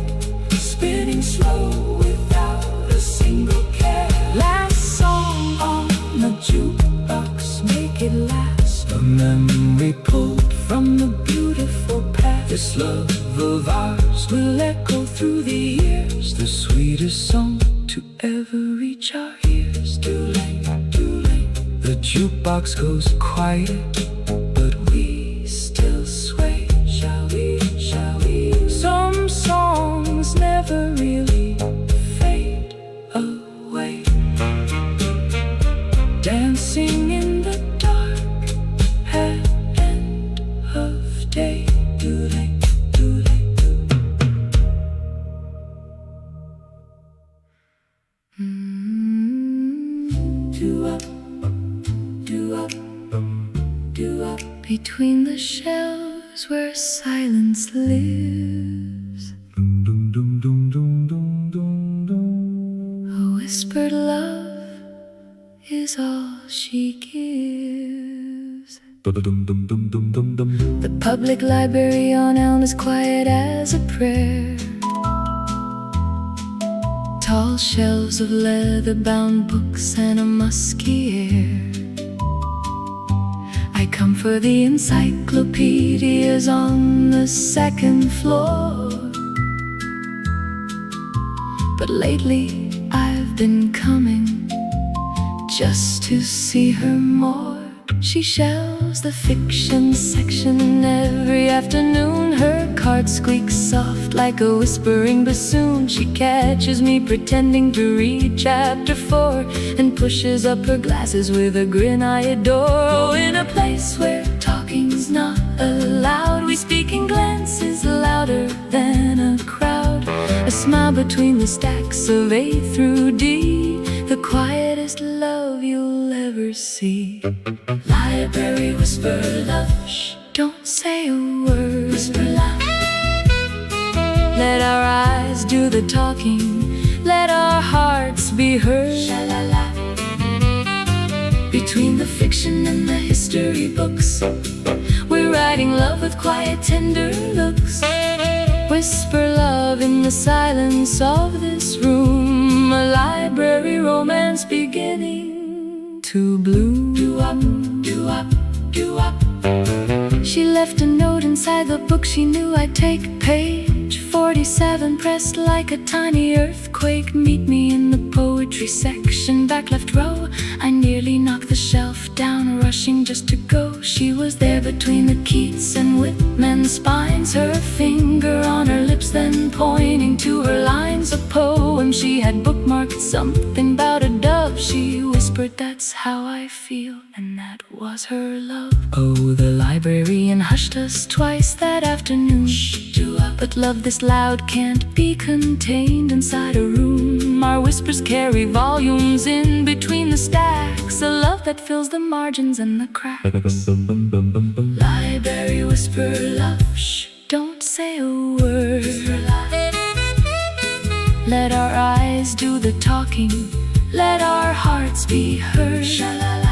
Spinning slow without a single care. last song on the jukebox, make it last. A memory pulled From the beautiful past, this love of ours. will echo through the years, The sweetest song to ever reach our ears. too late, too late. The jukebox goes quiet, but we still sway. Shall we, shall we? Some songs never really Fade away. dancing in the dark at end of day. Too late, too late. DooWop, DooWop, DooWop. Between the shelves where silence lives, Dum dum dum dum dum dum dum dum. a whispered love is all she gives. Dum dum dum dum dum dum. The public library on Elm is quiet as a prayer. Tall shelves of leather-bound books and a musky air. I come for the encyclopedias on the second floor, but lately I've been coming just to see her more. She shelves the fiction section every afternoon. Her card squeaks soft like a whispering bassoon. She catches me pretending to read chapter 4 and pushes up her glasses with a grin I adore. Oh, in a place where talking's not allowed, we speak in glances louder than a crowd. A smile between the stacks of A through D, the quietest love you'll ever see. Library whisper love, shh, don't say a word. Whisper loud. Let our eyes do the talking, let our hearts be heard. Sha-la-la. Between the fiction and the history books, we're writing love with quiet, tender looks. Whisper love in the silence of this room, a library romance beginning to bloom. DooWop, DooWop, DooWop. She left a note inside the book she knew I'd take. Page 47 pressed like a tiny earthquake. Meet me in the poetry section, back left row. I nearly knocked the shelf down, rushing just to go. She was there between the Keats and Whitman spines, her finger on her lips, then pointing to her lines. A poem she had bookmarked, something about a dove. She whispered, that's how I feel, and that was her love. Oh, the librarian hushed us twice that afternoon. Shh, DooWop. But love this loud can't be contained inside a room. Our whispers carry volumes in between the stacks, a love that fills the margins and the cracks. Library whisper love, shh, don't say a word. Let our eyes do the talking, let our hearts be heard. Sha-la-la.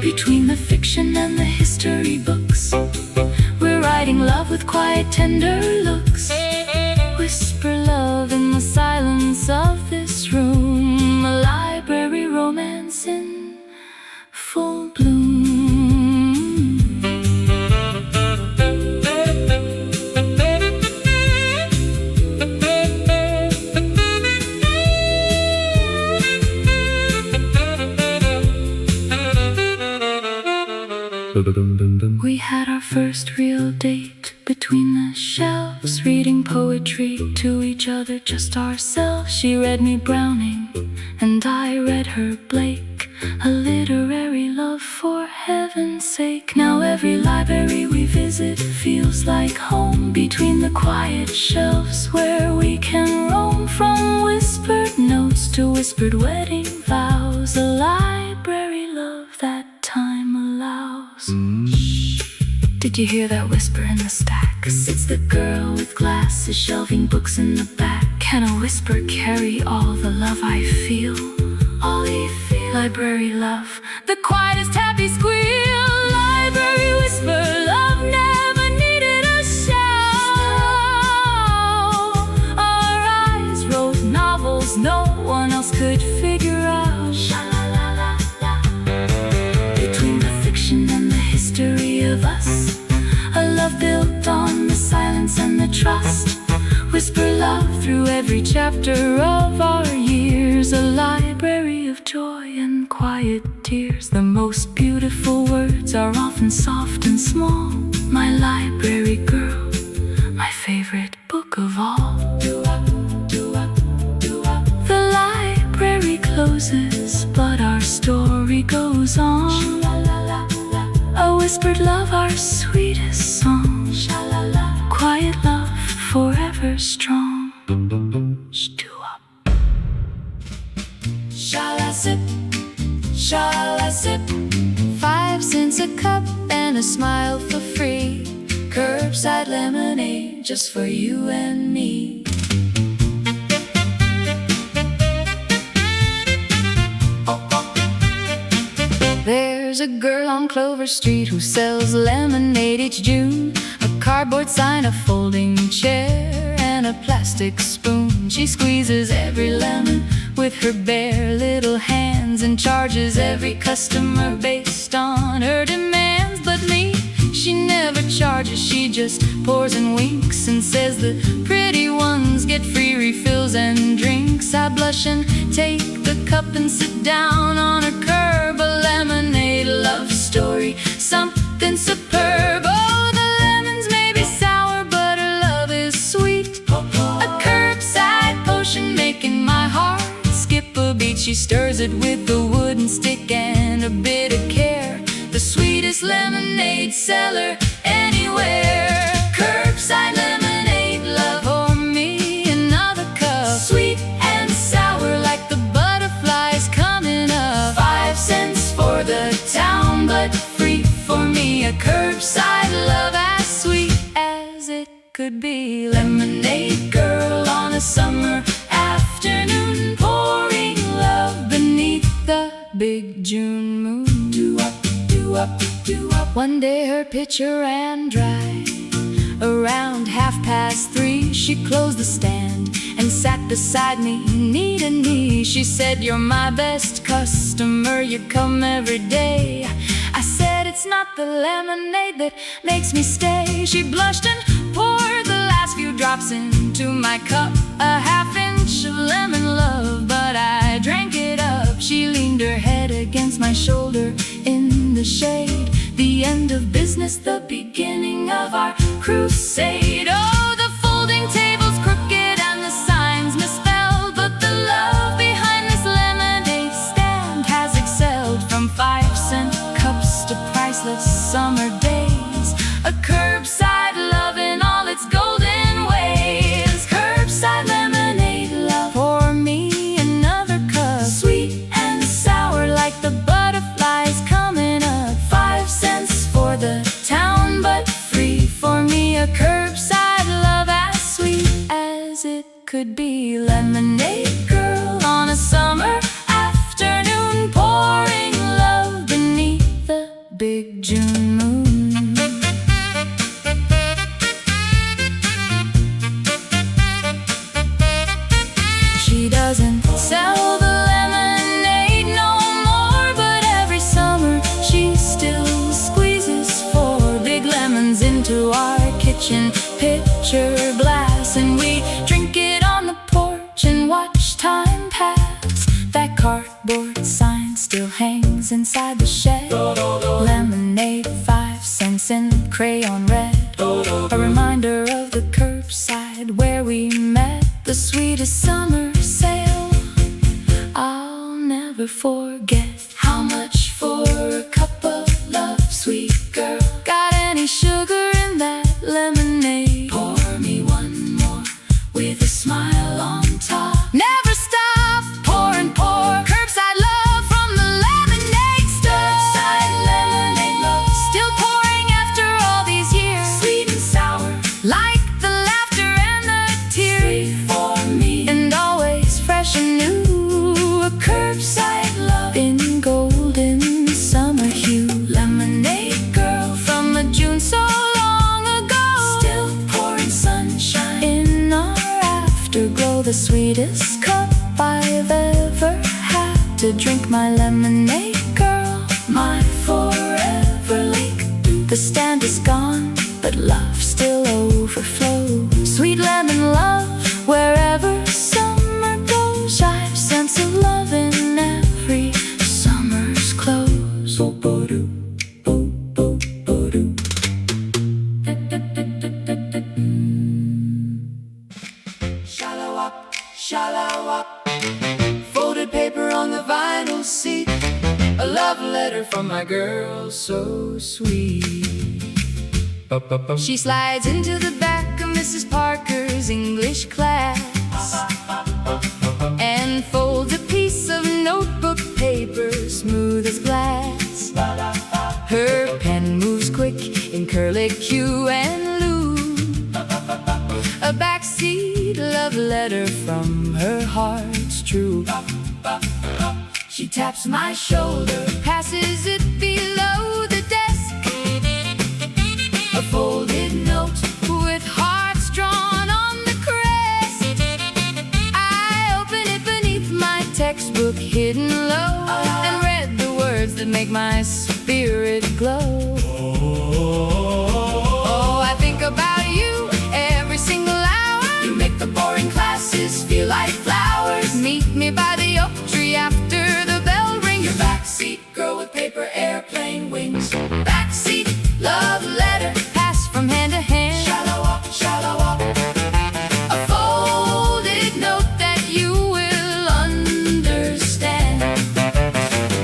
Between the fiction and the history books, we're writing love with quiet, tender looks. Whisper love in the silence of this room, a library romance in full bloom. We had our first real date between the shelves, reading poetry to each other, just ourselves. She read me Browning and I read her Blake, a literary love for heaven's sake. Now every library we visit feels like home, between the quiet shelves where we can roam. From whispered notes to whispered wedding vows, a library love that time allows. Did Do you hear that whisper in the stack? 'Cause it's the girl with glasses shelving books in the back. Can a whisper carry all the love I feel? All I feel. Library love, the quietest happy squeal. Library whisper, love never needed a shout. Our eyes wrote novels no one else could figure out. Sha-la-la-la-la. Between the fiction and the history of us, a love built on the silence and the trust. Whisper love through every chapter of our years. A library of joy and quiet tears. The most beautiful words are often soft and small. My library girl, my favorite book of all. The library closes, but our story goes on. A whispered love, our sweetest song. Quiet love, forever strong. DooWop. Shall I sip? Shall I sip? 5 cents a cup and a smile for free. Curbside lemonade just for you and me. There's a girl on Clover Street who sells lemonade each June. A cardboard sign, a folding chair, and a plastic spoon. She squeezes every lemon with her bare little hands and charges every customer based on her demands. But me, she never charges, she just pours and winks and says the pretty ones get free refills and drinks. I blush and take the cup and sit down on her curb. A lemonade love story, something superb. Oh, the lemons may be sour, but her love is sweet. A curbside potion making my heart skip a beat. She stirs it with a wooden stick and a bit of care. The sweetest lemonade seller anywhere. Curbside lemonade love, for me another cup. Sweet and sour like the butterflies coming up. 5 cents for the town, but free for me. A curbside love as sweet as it could be. Lemonade girl on a summer afternoon, pouring love beneath the big June moon. DooWop, DooWop, DooWop. One day her pitcher ran dry. Around 3:30 she closed the stand and sat beside me, knee to knee. She said, "You're my best customer, you come every day." I said, "It's not the lemonade that makes me stay." She blushed and poured the last few drops into my cup. A half-inch of lemon love, but I drank it up. She leaned her head against my shoulder in the shade. The end of business, the beginning of our crusade. Oh, the folding table's crooked and the signs misspelled, but the love behind this lemonade stand has excelled. From 5-cent cups to priceless summer days. A curbside love in all its golden ways. Curbside lemonade love, for me another cup. Sweet and sour like the butterflies coming up. 5 cents for the town, but free for me. A curbside love as sweet as it could be. Lemonade girl on a summer afternoon, pouring love beneath the big June moon. She doesn't sell the lemonade no more, but every summer she still squeezes 4 big lemons into our kitchen pitcher glass, and we drink it on the porch and watch time pass. That cardboard sign still hangs inside the shed. Lemonade, 5 cents in crayon red. A reminder of the curbside where we met. The sweetest summer sale I'll never forget. How much for a cup of love, sweet girl? Got any sugar in that lemonade? Pour me one more with a smile on top. Never stop, pour and pour. Curbside love from the lemonade store. Curbside lemonade love, still pouring after all these the sweetest cup I've ever had to drink my lemonade, girl, my forever lake. The stand is gone, but love still overflows. Sweet lemon love, wherever summer goes, I've sense of love in every summer's close. Bo-bo-doo, bo-bo-bo-doo. Shallow up, shallow up. Folded paper on the vinyl seat. A love letter from my girl, so sweet. She slides into the back of Mrs. Parker's English class and folds a piece of notebook paper smooth as glass. Her pen moves quick in curlicue and loo. A backseat love letter from her heart's true. She taps my shoulder, Passes it below the desk, a folded note. with hearts drawn on the crest. I open it beneath my textbook hidden low and read the words that make my spirit glow. Oh, I think about you every single hour. You make the boring classes feel like flowers. Meet me by the oak tree after the bell rings. Your backseat girl with paper airplane wings. Backseat love letter, Pass from hand to hand. shallow up, shallow up. A folded note that you will understand.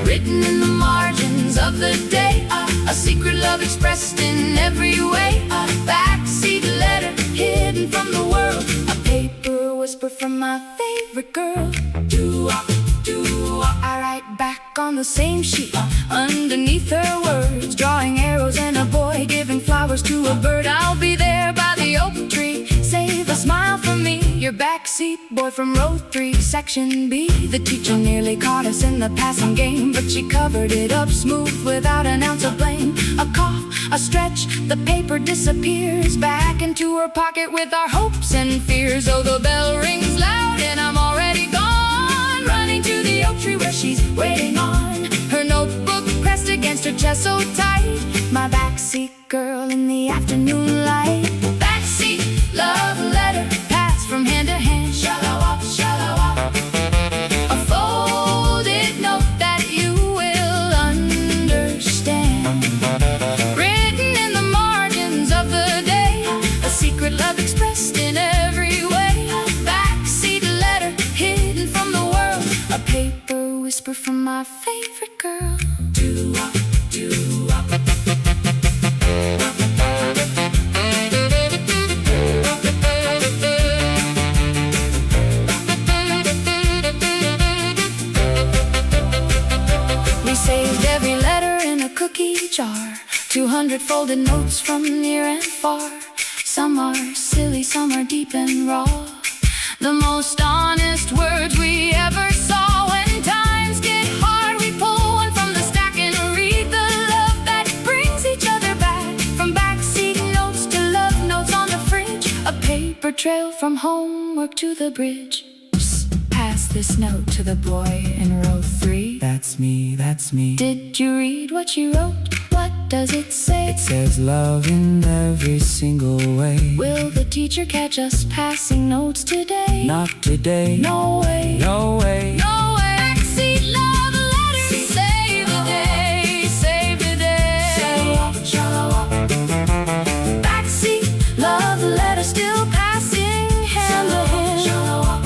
Written in the margins of the day, A secret love expressed in every way. a backseat letter Hidden from the world. A paper whisper from my favorite girl. DooWop, DooWop. I write back on the same sheet underneath her words, drawing arrows and a boy giving flowers to a bird. I'll be there by the oak tree. Save a smile for me. Your backseat boy from row 3, section B. The teacher nearly caught us in the passing game, but she covered it up smooth without an ounce of blame. A cough, a stretch, the paper disappears back into her pocket with our hopes and fears. Oh, the bell rings loud and I'm already gone, running to the oak tree where she's waiting on. Her notebook pressed against her chest so tight. My backseat girl in the afternoon light. Backseat love letter, Pass from hand to hand. shallow up, shallow up. A folded note that you will understand. Written in the margins of the day. A secret love expressed in every way. Backseat letter hidden from the world. A paper whisper from my favorite girl. DooWop, DooWop. We saved every letter in a cookie jar. 200 folded notes from near and far. Some are silly, some are deep and raw. The most honest words we ever saw. When times get hard, we pull one from the stack and read the love that brings each other back. From backseat notes to love notes on the fridge. A paper trail from homework to the bridge. Psst, pass this note to the boy in row 3. That's me, that's me. Did you read what she wrote? What does it say? It says love in every single way. Will the teacher catch us passing notes today? Not today. No way. No way. No way. Backseat love letters. Save the day. Save the day. Shallow up, shallow up. Backseat love letters still passing hand to hand. Shallow up.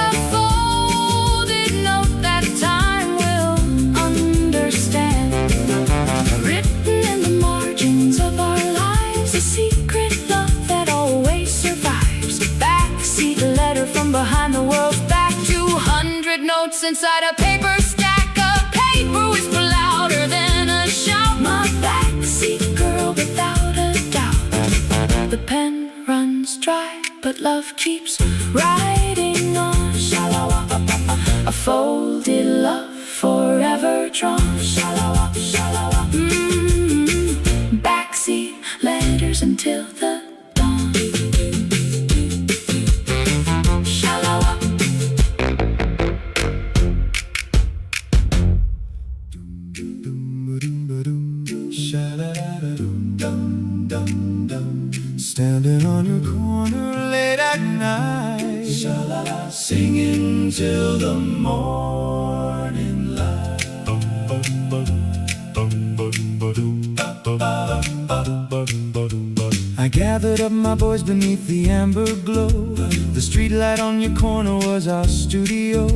A folded note that time will understand. Written in the margins of our lives. A secret love that always survives. Backseat letter from behind the world's back. 200 notes inside a paper stack. A paper whisper louder than a shout. My backseat girl without a doubt. The pen runs dry, but love keeps writing on. Shallow up, up, up, up. A folded love forever drawn. Shallow up, shallow up. Backseat letters until the dawn. Shallow standing on your corner late at night, Sha-la-la, singing till the morning light. I gathered up my boys beneath the amber glow. The streetlight on your corner was our studio.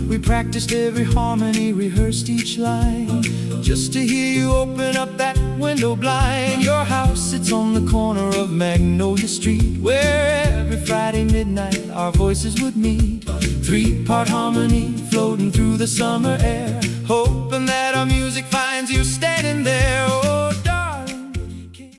We practiced every harmony, rehearsed each line, just to hear you open up that window blind. Your house sits on the corner of Magnolia Street, where every Friday midnight our voices would meet. Three-part harmony floating through the summer air, hoping that our music finds you standing there. Oh,